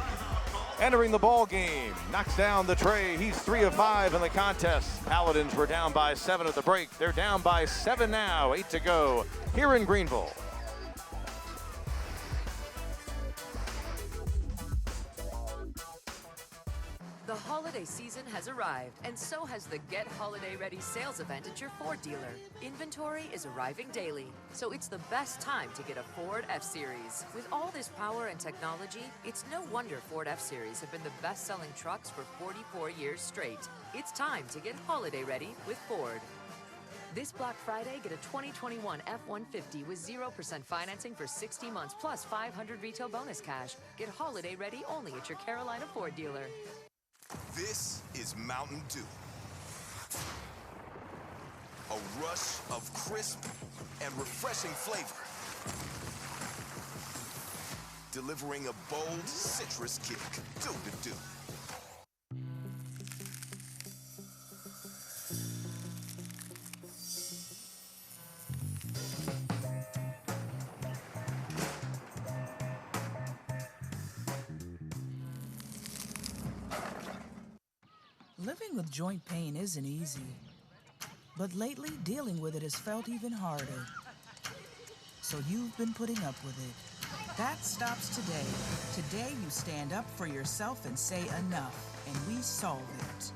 Entering the ball game, knocks down the tray. He's 3 of 5 in the contest. Paladins were down by 7 at the break. They're down by 7 now, 8 to go here in Greenville.
The holiday season has arrived, and so has the Get Holiday Ready sales event at your Ford dealer. Inventory is arriving daily, so it's the best time to get a Ford F-Series. With all this power and technology, it's no wonder Ford F-Series have been the best-selling trucks for 44 years straight. It's time to get holiday ready with Ford. This Black Friday, get a 2021 F-150 with 0% financing for 60 months plus $500 retail bonus cash. Get holiday ready only at your Carolina Ford dealer.
This is Mountain Dew. A rush of crisp and refreshing flavor. Delivering a bold citrus kick. Dew to Dew.
Living with joint pain isn't easy, but lately dealing with it has felt even harder. So you've been putting up with it. That stops today. Today you stand up for yourself and say enough, and we solve it.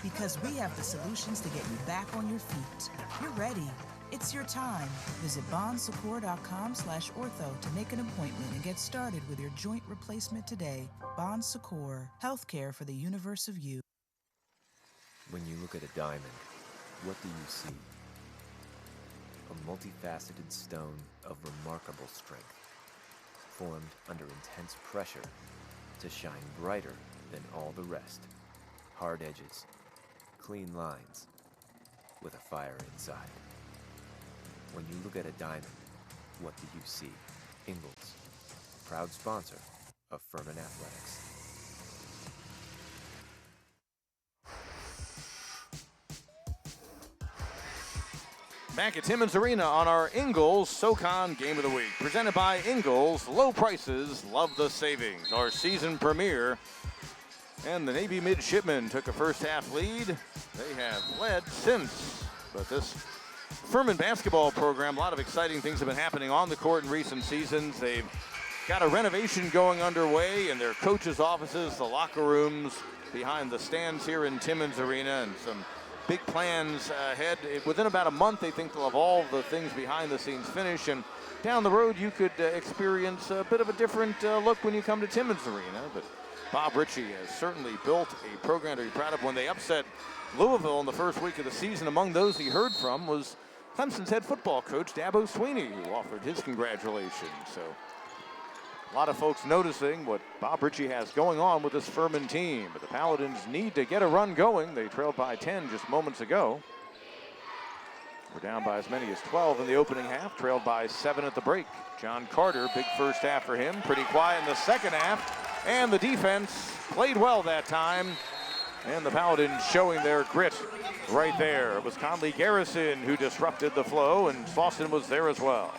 Because we have the solutions to get you back on your feet. You're ready. It's your time. Visit bonsecours.com/ortho to make an appointment and get started with your joint replacement today. Bon Secours, healthcare for the universe of you.
When you look at a diamond, What do you see? A multifaceted stone of remarkable strength, formed under intense pressure to shine brighter than all the rest. Hard edges, clean lines, with a fire inside. When you look at a diamond, what do you see? Ingalls, proud sponsor of Furman Athletics.
Back at Timmons Arena on our Ingalls SoCon Game of the Week. Presented by Ingalls, low prices, love the savings. Our season premiere. And the Navy midshipmen took a first half lead. They have led since. But this Furman basketball program, a lot of exciting things have been happening on the court in recent seasons. They've got a renovation going underway in their coaches' offices, the locker rooms, behind the stands here in Timmons Arena, and some big plans ahead. Within about a month, they think they'll have all the things behind the scenes finished, and down the road you could experience a bit of a different look when you come to Timmons Arena. But Bob Ritchie has certainly built a program to be proud of. When they upset Louisville in the first week of the season, among those he heard from was Clemson's head football coach, Dabo Swinney, who offered his congratulations. So a lot of folks noticing what Bob Ritchie has going on with this Furman team. But the Paladins need to get a run going. They trailed by 10 just moments ago. We're down by as many as 12 in the opening half, trailed by 7 at the break. John Carter, big first half for him. Pretty quiet in the second half. And the defense played well that time. And the Paladins showing their grit right there. It was Conley Garrison who disrupted the flow, and Slauson was there as well.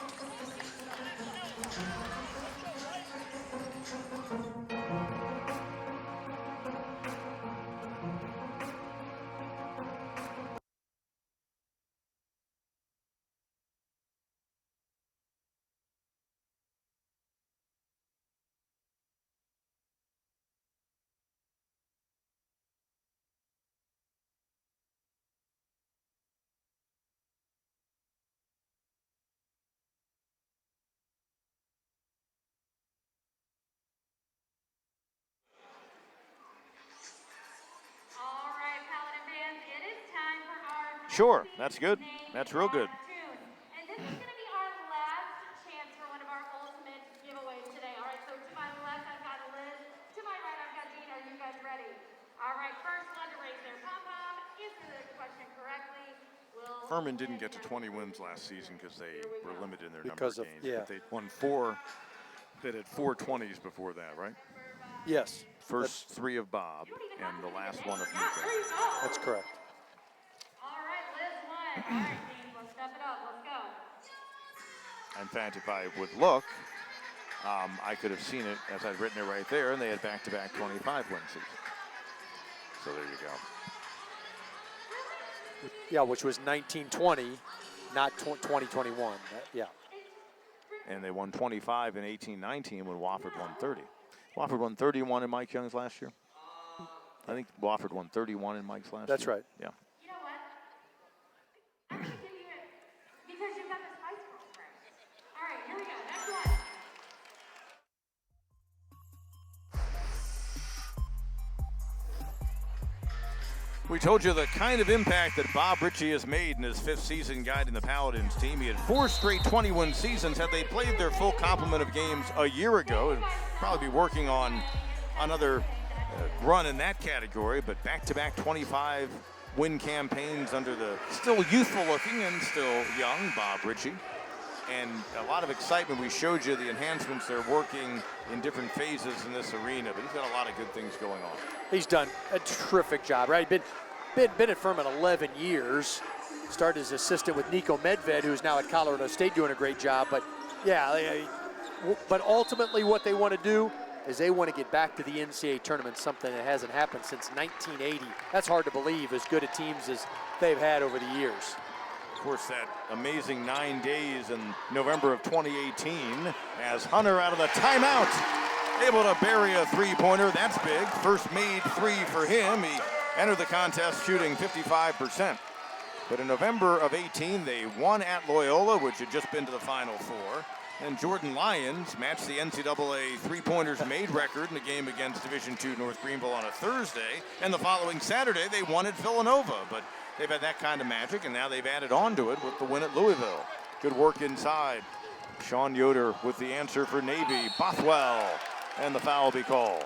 Sure, that's good. That's real good.
And this is going to be our last chance for one of our ultimate giveaways today. All right, so to my left, I've got Liz. To my right, I've got Dean. Are you guys ready? All right, first one to raise their pom-pom. Answer the question correctly.
Furman didn't get to 20 wins last season because they were limited in their number of games.
Yeah.
But they won 4. They had 4 20s before that, right?
Yes.
First 3 of Bob and the last one of Mika.
That's correct.
All right, Dean, let's step it up. Let's go.
In fact, if I would look, I could have seen it as I'd written it right there, and they had back-to-back 25-win seasons. So there you go.
Yeah, which was 1920, not 2021. Yeah.
And they won 25 in 18-19 when Wofford won 30. Wofford won 31 in Mike Young's last year. I think Wofford won 31 in Mike's last year.
That's right.
Yeah.
You know what? I'm going to give you it because you've got the Spice Girls right. All right, here we go. Next one.
We told you the kind of impact that Bob Ritchie has made in his 5th season guiding the Paladins team. He had 4 straight 21 seasons. Had they played their full complement of games a year ago, it'd probably be working on another run in that category. But back-to-back 25-win campaigns under the still youthful-looking and still young Bob Ritchie. And a lot of excitement. We showed you the enhancements they're working in different phases in this arena, but he's got a lot of good things going on.
He's done a terrific job, right? Been at Furman 11 years. Started as assistant with Nico Medved, who's now at Colorado State doing a great job. But yeah, but ultimately what they want to do is they want to get back to the NCAA tournament, something that hasn't happened since 1980. That's hard to believe, as good a teams as they've had over the years.
Of course, that amazing 9 days in November of 2018 as Hunter out of the timeout, able to bury a 3-pointer. That's big. First made 3 for him. He entered the contest shooting 55%. But in November of 18, they won at Loyola, which had just been to the Final Four. And Jordan Lyons matched the NCAA 3-pointers made record in a game against Division II North Greenville on a Thursday. And the following Saturday, they won at Villanova. But they've had that kind of magic, and now they've added on to it with the win at Louisville. Good work inside. Sean Yoder with the answer for Navy. Bothwell, and the foul be called.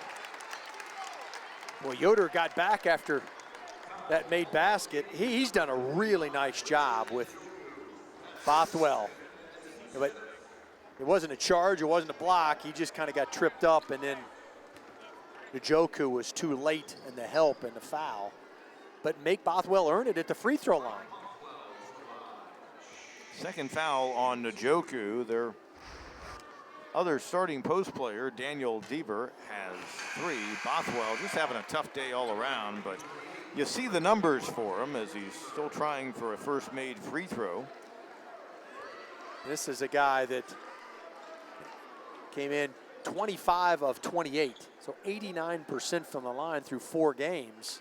Well, Yoder got back after that made basket. He's done a really nice job with Bothwell. But it wasn't a charge, it wasn't a block. He just kind of got tripped up, and then Njoku was too late in the help and the foul. But make Bothwell earn it at the free throw line.
Second foul on Njoku. Their other starting post player, Daniel Deaver, has 3. Bothwell just having a tough day all around, but you see the numbers for him as he's still trying for a first made free throw.
This is a guy that came in 25 of 28, so 89% from the line through 4 games.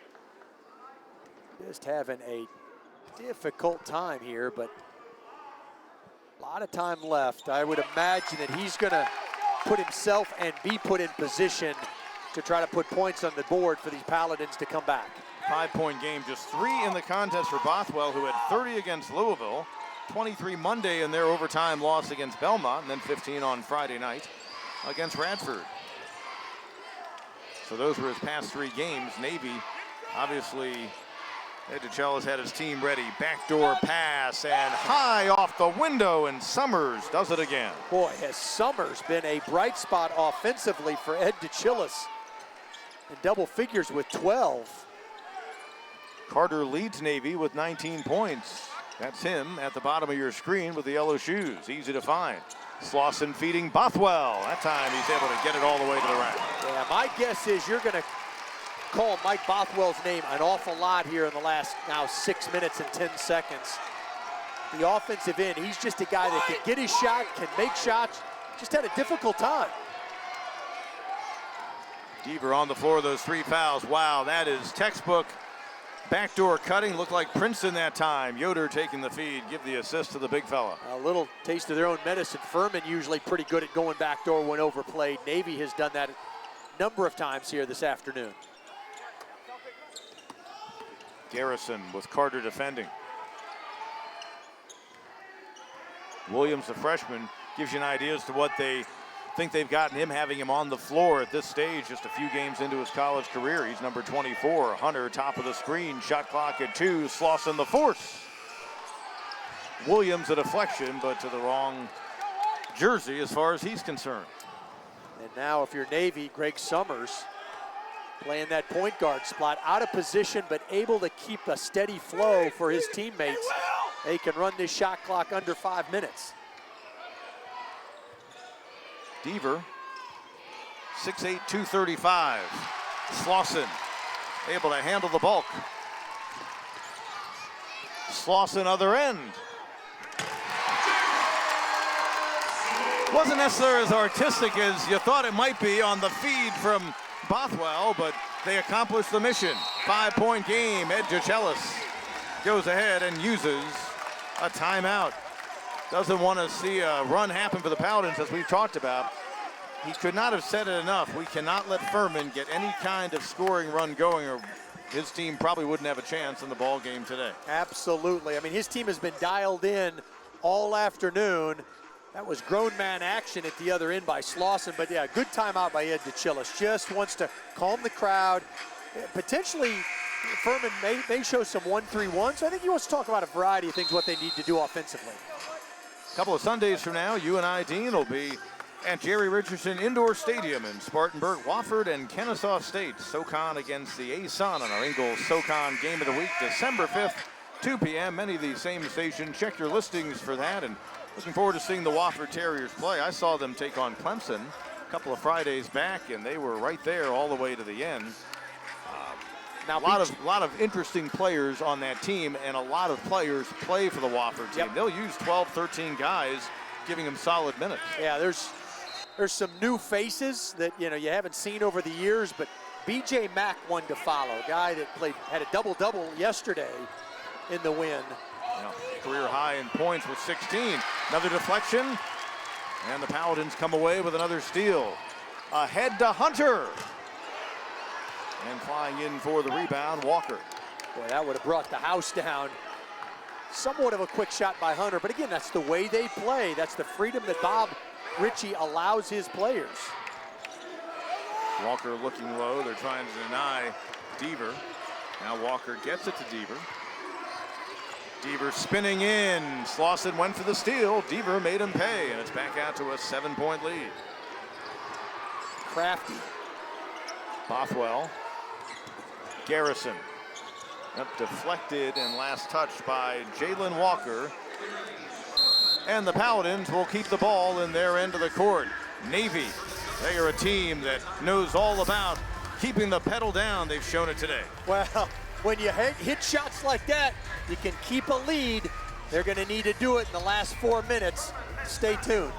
Just having a difficult time here, but a lot of time left. I would imagine that he's going to put himself and be put in position to try to put points on the board for these Paladins to come back.
5-point game, just 3 in the contest for Bothwell, who had 30 against Louisville, 23 Monday in their overtime loss against Belmont, and then 15 on Friday night against Radford. So those were his past 3 games. Navy, obviously, Ed DeChellis had his team ready. Backdoor pass and high off the window, and Summers does it again.
Boy, has Summers been a bright spot offensively for Ed DeChellis in double figures with 12.
Carter leads Navy with 19 points. That's him at the bottom of your screen with the yellow shoes. Easy to find. Slauson feeding Bothwell. That time he's able to get it all the way to the rack.
Yeah, my guess is you're going to call Mike Bothwell's name an awful lot here in the last now 6 minutes and 10 seconds. The offensive end, he's just a guy that can get his shot, can make shots, just had a difficult time.
Deaver on the floor, those 3 fouls. Wow, that is textbook backdoor cutting. Looked like Princeton that time. Yoder taking the feed, give the assist to the big fella.
A little taste of their own medicine. Furman usually pretty good at going backdoor when overplayed. Navy has done that a number of times here this afternoon.
Garrison with Carter defending. Williams, the freshman, gives you an idea as to what they think they've gotten him, having him on the floor at this stage, just a few games into his college career. He's number 24. Hunter, top of the screen, shot clock at 2. Slauson the force. Williams a deflection, but to the wrong jersey as far as he's concerned.
And now if you're Navy, Greg Summers playing that point guard spot, out of position but able to keep a steady flow for his teammates. They can run this shot clock under 5 minutes.
Deaver, 6'8", 235. Slauson able to handle the bulk. Slauson other end. Wasn't necessarily as artistic as you thought it might be on the feed from Bothwell, but they accomplished the mission. 5-point game. Ed DeChellis goes ahead and uses a timeout. Doesn't want to see a run happen for the Paladins, as we've talked about. He could not have said it enough. We cannot let Furman get any kind of scoring run going, or his team probably wouldn't have a chance in the ball game today.
Absolutely. I mean, his team has been dialed in all afternoon. That was grown man action at the other end by Slauson, but yeah, good timeout by Ed DeChellis. Just wants to calm the crowd. Potentially, Furman may show some 1-3-1, so I think he wants to talk about a variety of things, what they need to do offensively.
A couple of Sundays from now, you and I, Dean, will be at Jerry Richardson Indoor Stadium in Spartanburg, Wofford, and Kennesaw State. SoCon against the ASUN on our Ingalls SoCon Game of the Week, December 5th, 2 p.m. Many of these same stations. Check your listings for that, and looking forward to seeing the Wofford Terriers play. I saw them take on Clemson a couple of Fridays back, and they were right there all the way to the end. Now, a lot of interesting players on that team, and a lot of players play for the Wofford team. Yep. They'll use 12, 13 guys, giving them solid minutes.
Yeah, there's some new faces that you haven't seen over the years, but B.J. Mack one to follow, a guy that had a double-double yesterday in the win.
Career high in points with 16. Another deflection, and the Paladins come away with another steal. Ahead to Hunter. And flying in for the rebound, Walker.
Boy, that would have brought the house down. Somewhat of a quick shot by Hunter, but again, that's the way they play. That's the freedom that Bob Ritchie allows his players.
Walker looking low. They're trying to deny Deaver. Now Walker gets it to Deaver. Deaver spinning in. Slauson went for the steal. Deaver made him pay, and it's back out to a 7-point lead.
Crafty.
Bothwell. Garrison. Up deflected and last touched by Jalen Walker. And the Paladins will keep the ball in their end of the court. Navy, they are a team that knows all about keeping the pedal down. They've shown it today.
Well, when you hit shots like that, you can keep a lead. They're going to need to do it in the last 4 minutes. Stay tuned.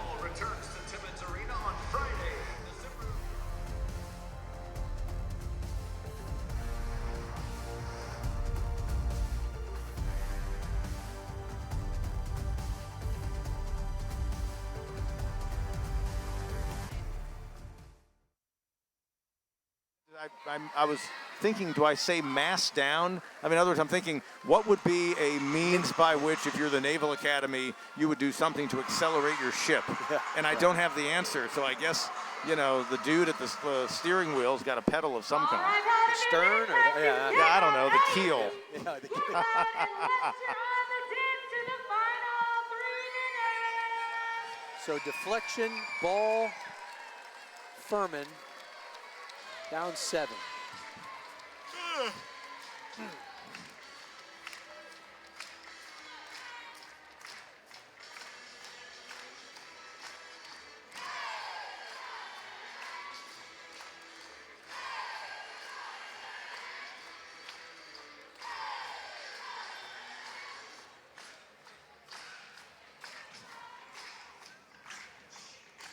I was thinking, do I say mass down? I mean, in other words, I'm thinking, what would be a means by which, if you're the Naval Academy, you would do something to accelerate your ship? And I don't have the answer, so I guess, you know, the dude at the steering wheel's got a pedal of some kind.
The stern? Or
yeah, I don't know, the keel.
Yeah, the keel. So deflection, ball, Furman. Down 7.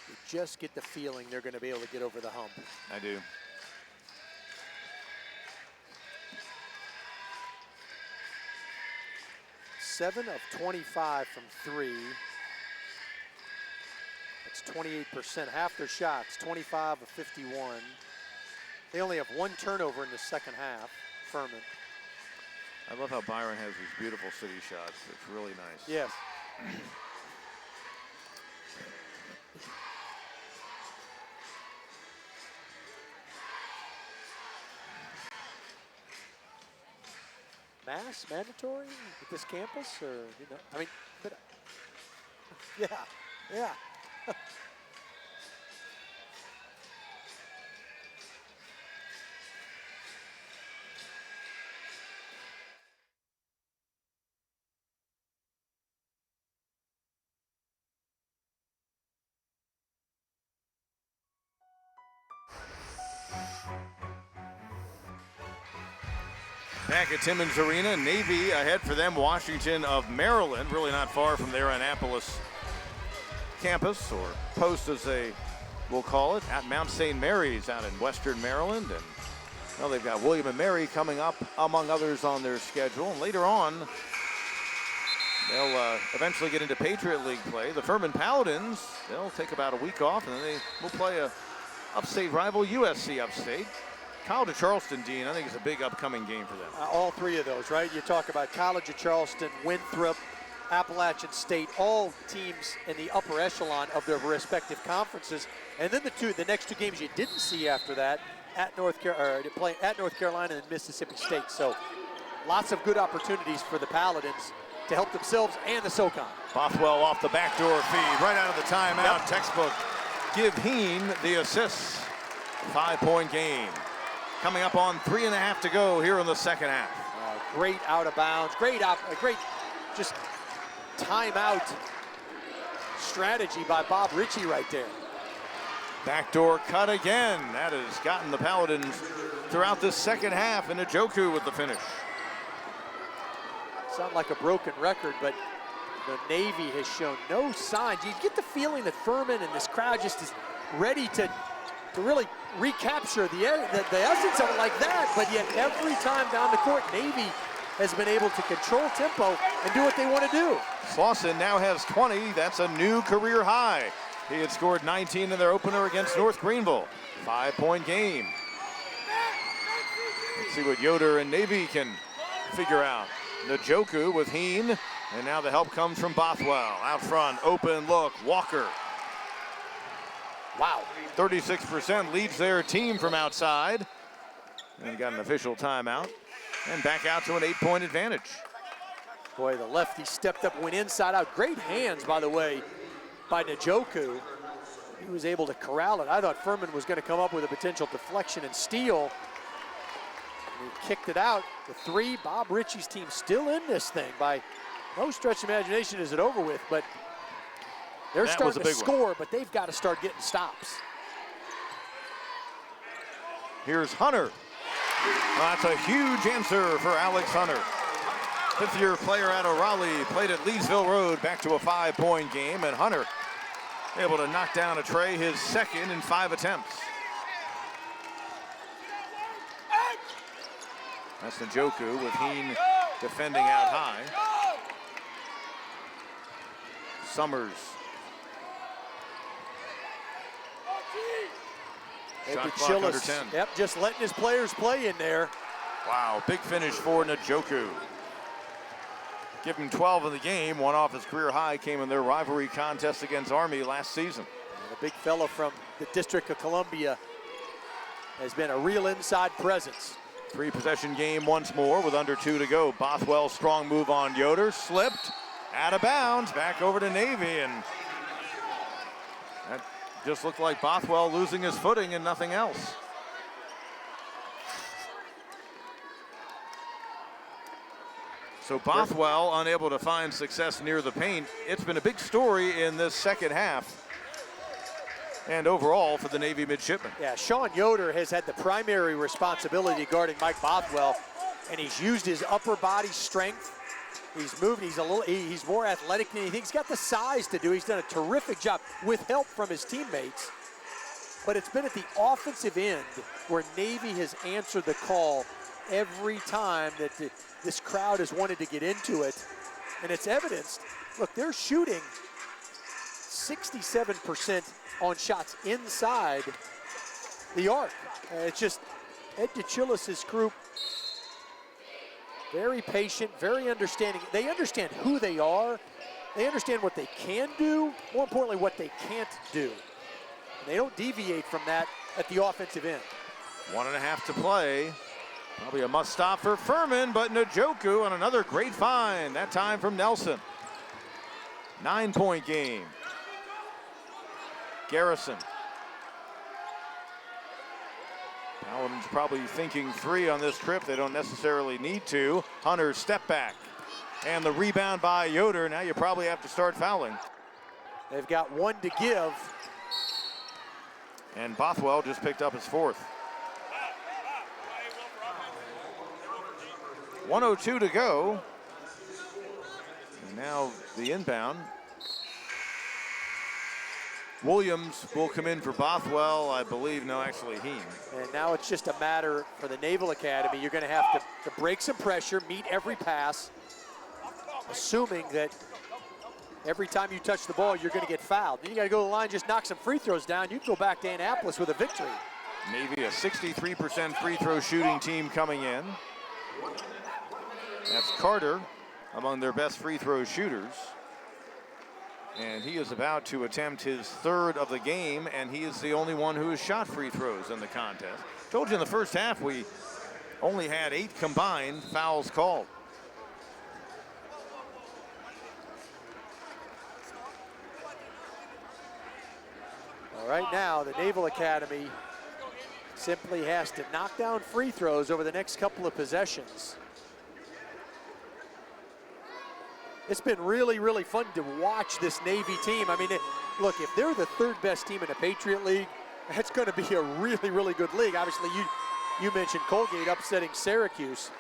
You just get the feeling they're going to be able to get over the hump.
I do.
Seven of 25 from 3. That's 28%. Half their shots, 25 of 51. They only have 1 turnover in the second half, Furman.
I love how Byron has these beautiful city shots. It's really nice.
Yes. Mass mandatory at this campus, or you know, I mean, but, yeah.
Back at Timmons Arena, Navy ahead for them. Washington of Maryland, really not far from their Annapolis campus, or post as they will call it, at Mount St. Mary's out in Western Maryland. And well, they've got William and Mary coming up, among others, on their schedule. And later on, they'll eventually get into Patriot League play. The Furman Paladins, they'll take about a week off, and then they will play a upstate rival, USC Upstate. College of Charleston, Dean, I think is a big upcoming game for them.
All 3 of those, right? You talk about College of Charleston, Winthrop, Appalachian State, all teams in the upper echelon of their respective conferences. And then the next 2 games you didn't see after that, at North Carolina and Mississippi State. So lots of good opportunities for the Paladins to help themselves and the SoCon.
Bothwell off the backdoor feed, right out of the timeout.
Yep.
Textbook. Give Heen the assist. 5-point game. Coming up on 3.5 to go here in the second half.
Great out of bounds, great just timeout strategy by Bob Ritchie right there.
Backdoor cut again. That has gotten the Paladins throughout this second half, and Njoku with the finish.
Sound like a broken record, but the Navy has shown no signs. You get the feeling that Furman and this crowd just is ready to really recapture the essence of it like that, but yet every time down the court, Navy has been able to control tempo and do what they want to do.
Slauson now has 20. That's a new career high. He had scored 19 in their opener against North Greenville. 5-point game. Let's see what Yoder and Navy can figure out. Njoku with Heen, and now the help comes from Bothwell. Out front, open look, Walker.
Wow.
36% leads their team from outside. And got an official timeout. And back out to an 8-point advantage.
Boy, the lefty stepped up, went inside out. Great hands, by the way, by Njoku. He was able to corral it. I thought Furman was going to come up with a potential deflection and steal. And he kicked it out. The three, Bob Ritchie's team still in this thing. By no stretch of imagination is it over with, but they're starting to score, but they've got to start getting stops.
Here's Hunter. That's a huge answer for Alex Hunter. Fifth-year player out of Raleigh, played at Leesville Road, back to a 5-point game, and Hunter able to knock down a tray, his second in 5 attempts. That's Njoku with Heen defending out high. Summers. Shot clock under 10.
Yep, just letting his players play in there.
Wow, big finish for Njoku. Give him 12 in the game. One off his career high came in their rivalry contest against Army last season.
And the big fella from the District of Columbia has been a real inside presence.
3-possession game once more with under 2 to go. Bothwell's strong move on Yoder, slipped, out of bounds, back over to Navy, and that just looked like Bothwell losing his footing and nothing else. So Bothwell unable to find success near the paint. It's been a big story in this second half and overall for the Navy midshipmen.
Yeah, Sean Yoder has had the primary responsibility guarding Mike Bothwell, and he's used his upper body strength. He's moved, he's more athletic than he thinks. He's got the size to do. He's done a terrific job with help from his teammates. But it's been at the offensive end where Navy has answered the call every time that this crowd has wanted to get into it. And it's evidenced. Look, they're shooting 67% on shots inside the arc. It's just Ed DeChillis' group, very patient, very understanding. They understand who they are. They understand what they can do, more importantly, what they can't do. And they don't deviate from that at the offensive end.
1.5 to play. Probably a must stop for Furman, but Njoku on another great find, that time from Nelson. 9-point game. Garrison. Paladin's probably thinking 3 on this trip. They don't necessarily need to. Hunter's step back. And the rebound by Yoder. Now you probably have to start fouling.
They've got 1 to give.
And Bothwell just picked up his 4th. 1:02 to go. And now the inbound. Williams will come in for Bothwell, I believe. No, actually Heen.
And now it's just a matter for the Naval Academy. You're going to have to break some pressure, meet every pass, assuming that every time you touch the ball, you're going to get fouled. Then you got to go to the line, just knock some free throws down. You can go back to Annapolis with a victory.
Navy, a 63% free throw shooting team coming in. That's Carter among their best free throw shooters. And he is about to attempt his 3rd of the game, and he is the only one who has shot free throws in the contest. Told you in the first half we only had 8 combined fouls called.
All right, now the Naval Academy simply has to knock down free throws over the next couple of possessions. It's been really, really fun to watch this Navy team. I mean, look, if they're the 3rd best team in the Patriot League, that's going to be a really, really good league. Obviously, you mentioned Colgate upsetting Syracuse,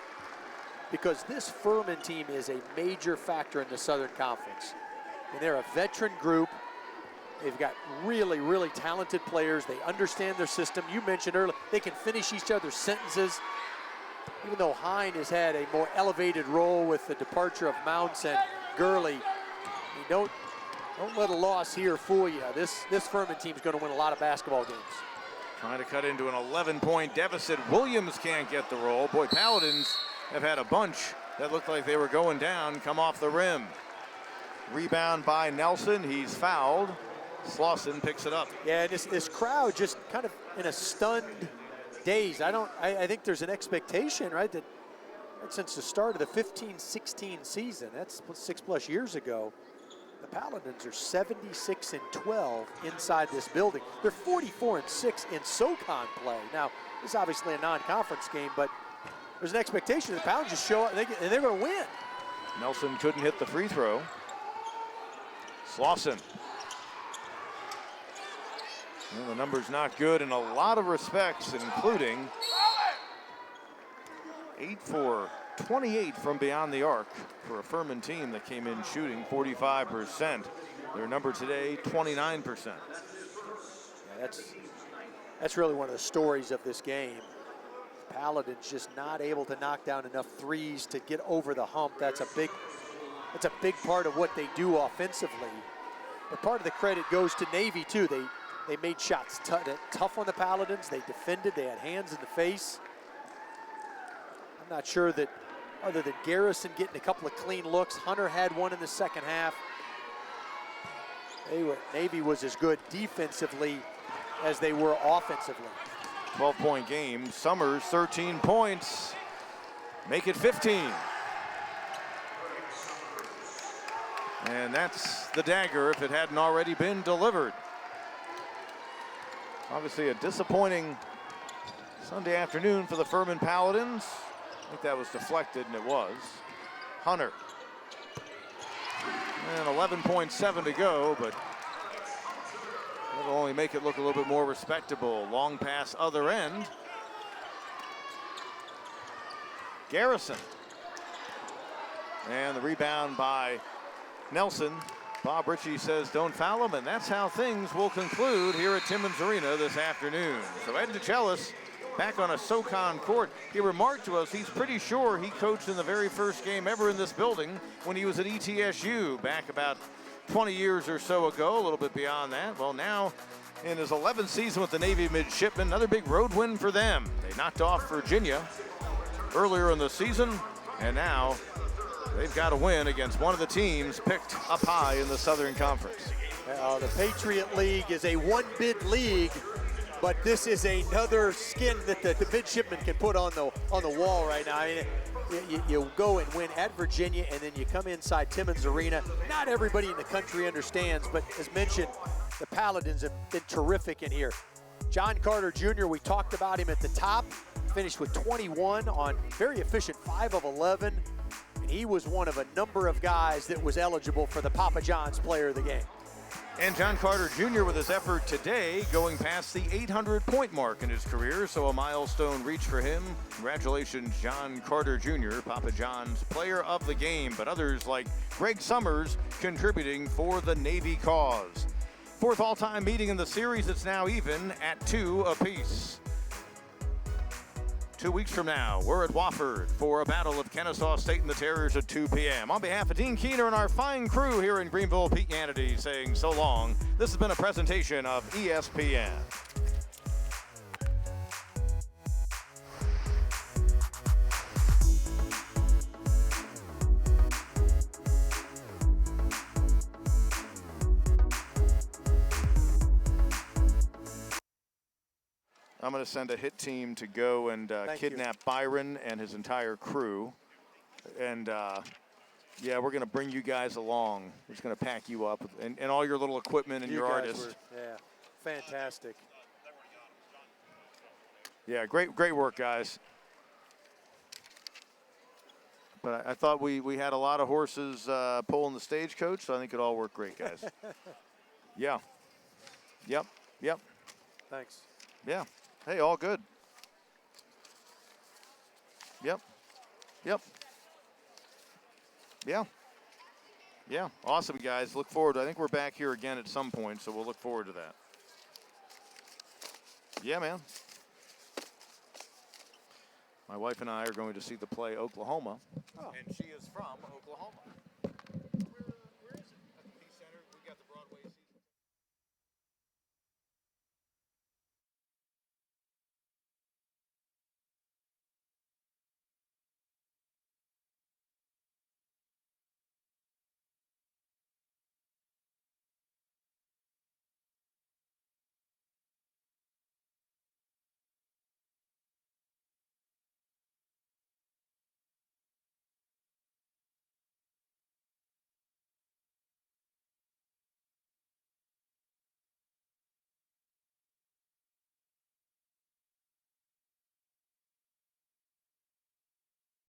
because this Furman team is a major factor in the Southern Conference. And they're a veteran group. They've got really, really talented players. They understand their system. You mentioned earlier, they can finish each other's sentences. Even though Hine has had a more elevated role with the departure of Mounts and Gurley, don't let a loss here fool you. This Furman team is going to win a lot of basketball games.
Trying to cut into an 11-point deficit. Williams can't get the roll. Boy, Paladins have had a bunch that looked like they were going down come off the rim. Rebound by Nelson. He's fouled. Slauson picks it up.
Yeah, this crowd just kind of in a stunned daze. I think there's an expectation, right, that since the start of the 15-16 season, that's 6+ years ago, the Paladins are 76-12 inside this building. They're 44-6 in SoCon play. Now, this is obviously a non-conference game, but there's an expectation the Paladins just show up and they're going to win.
Nelson couldn't hit the free throw. Slauson. Well, the number's not good in a lot of respects, including 8 for 28 from beyond the arc for a Furman team that came in shooting 45%. Their number today, 29%.
Yeah, that's really one of the stories of this game. Paladins just not able to knock down enough threes to get over the hump. That's a big part of what they do offensively. But part of the credit goes to Navy too. They made shots tough on the Paladins. They defended. They had hands in the face. I'm not sure that other than Garrison getting a couple of clean looks, Hunter had one in the second half. Navy was as good defensively as they were offensively.
12-point game. Summers, 13 points. Make it 15. And that's the dagger if it hadn't already been delivered. Obviously a disappointing Sunday afternoon for the Furman Paladins. I think that was deflected, and it was. Hunter. And 11.7 to go, but that'll only make it look a little bit more respectable. Long pass other end. Garrison. And the rebound by Nelson. Bob Ritchie says don't foul him, and that's how things will conclude here at Timmons Arena this afternoon. So Ed DeChellis back on a SoCon court. He remarked to us he's pretty sure he coached in the very first game ever in this building when he was at ETSU back about 20 years or so ago, a little bit beyond that. Well, now in his 11th season with the Navy Midshipmen, another big road win for them. They knocked off Virginia earlier in the season, and now they've got a win against one of the teams picked up high in the Southern Conference.
The Patriot League is a one-bid league, but this is another skin that the midshipmen can put on the wall right now. I mean, you go and win at Virginia, and then you come inside Timmons Arena. Not everybody in the country understands, but as mentioned, the Paladins have been terrific in here. John Carter Jr., we talked about him at the top, finished with 21 on very efficient 5 of 11. And he was one of a number of guys that was eligible for the Papa John's Player of the Game.
And John Carter Jr. with his effort today going past the 800-point mark in his career, so a milestone reach for him. Congratulations, John Carter Jr., Papa John's Player of the Game, but others like Greg Summers contributing for the Navy cause. Fourth all-time meeting in the series, it's now even at 2 apiece. 2 weeks from now, we're at Wofford for a battle of Kennesaw State and the Terriers at 2 p.m. On behalf of Dean Keener and our fine crew here in Greenville, Pete Hannity saying so long. This has been a presentation of ESPN. I'm going to send a hit team to go and kidnap Byron and his entire crew. And, yeah, we're going to bring you guys along. We're just going to pack you up and all your little equipment and your artists.
Yeah, fantastic.
Yeah, great work, guys. But I thought we had a lot of horses pulling the stagecoach, so I think it all worked great, guys. Yeah. Yep.
Thanks.
Yeah. Hey, all good. Yep. Yeah. Awesome, guys. Look forward. I think we're back here again at some point, so we'll look forward to that. Yeah, man. My wife and I are going to see the play Oklahoma, and she is from Oklahoma.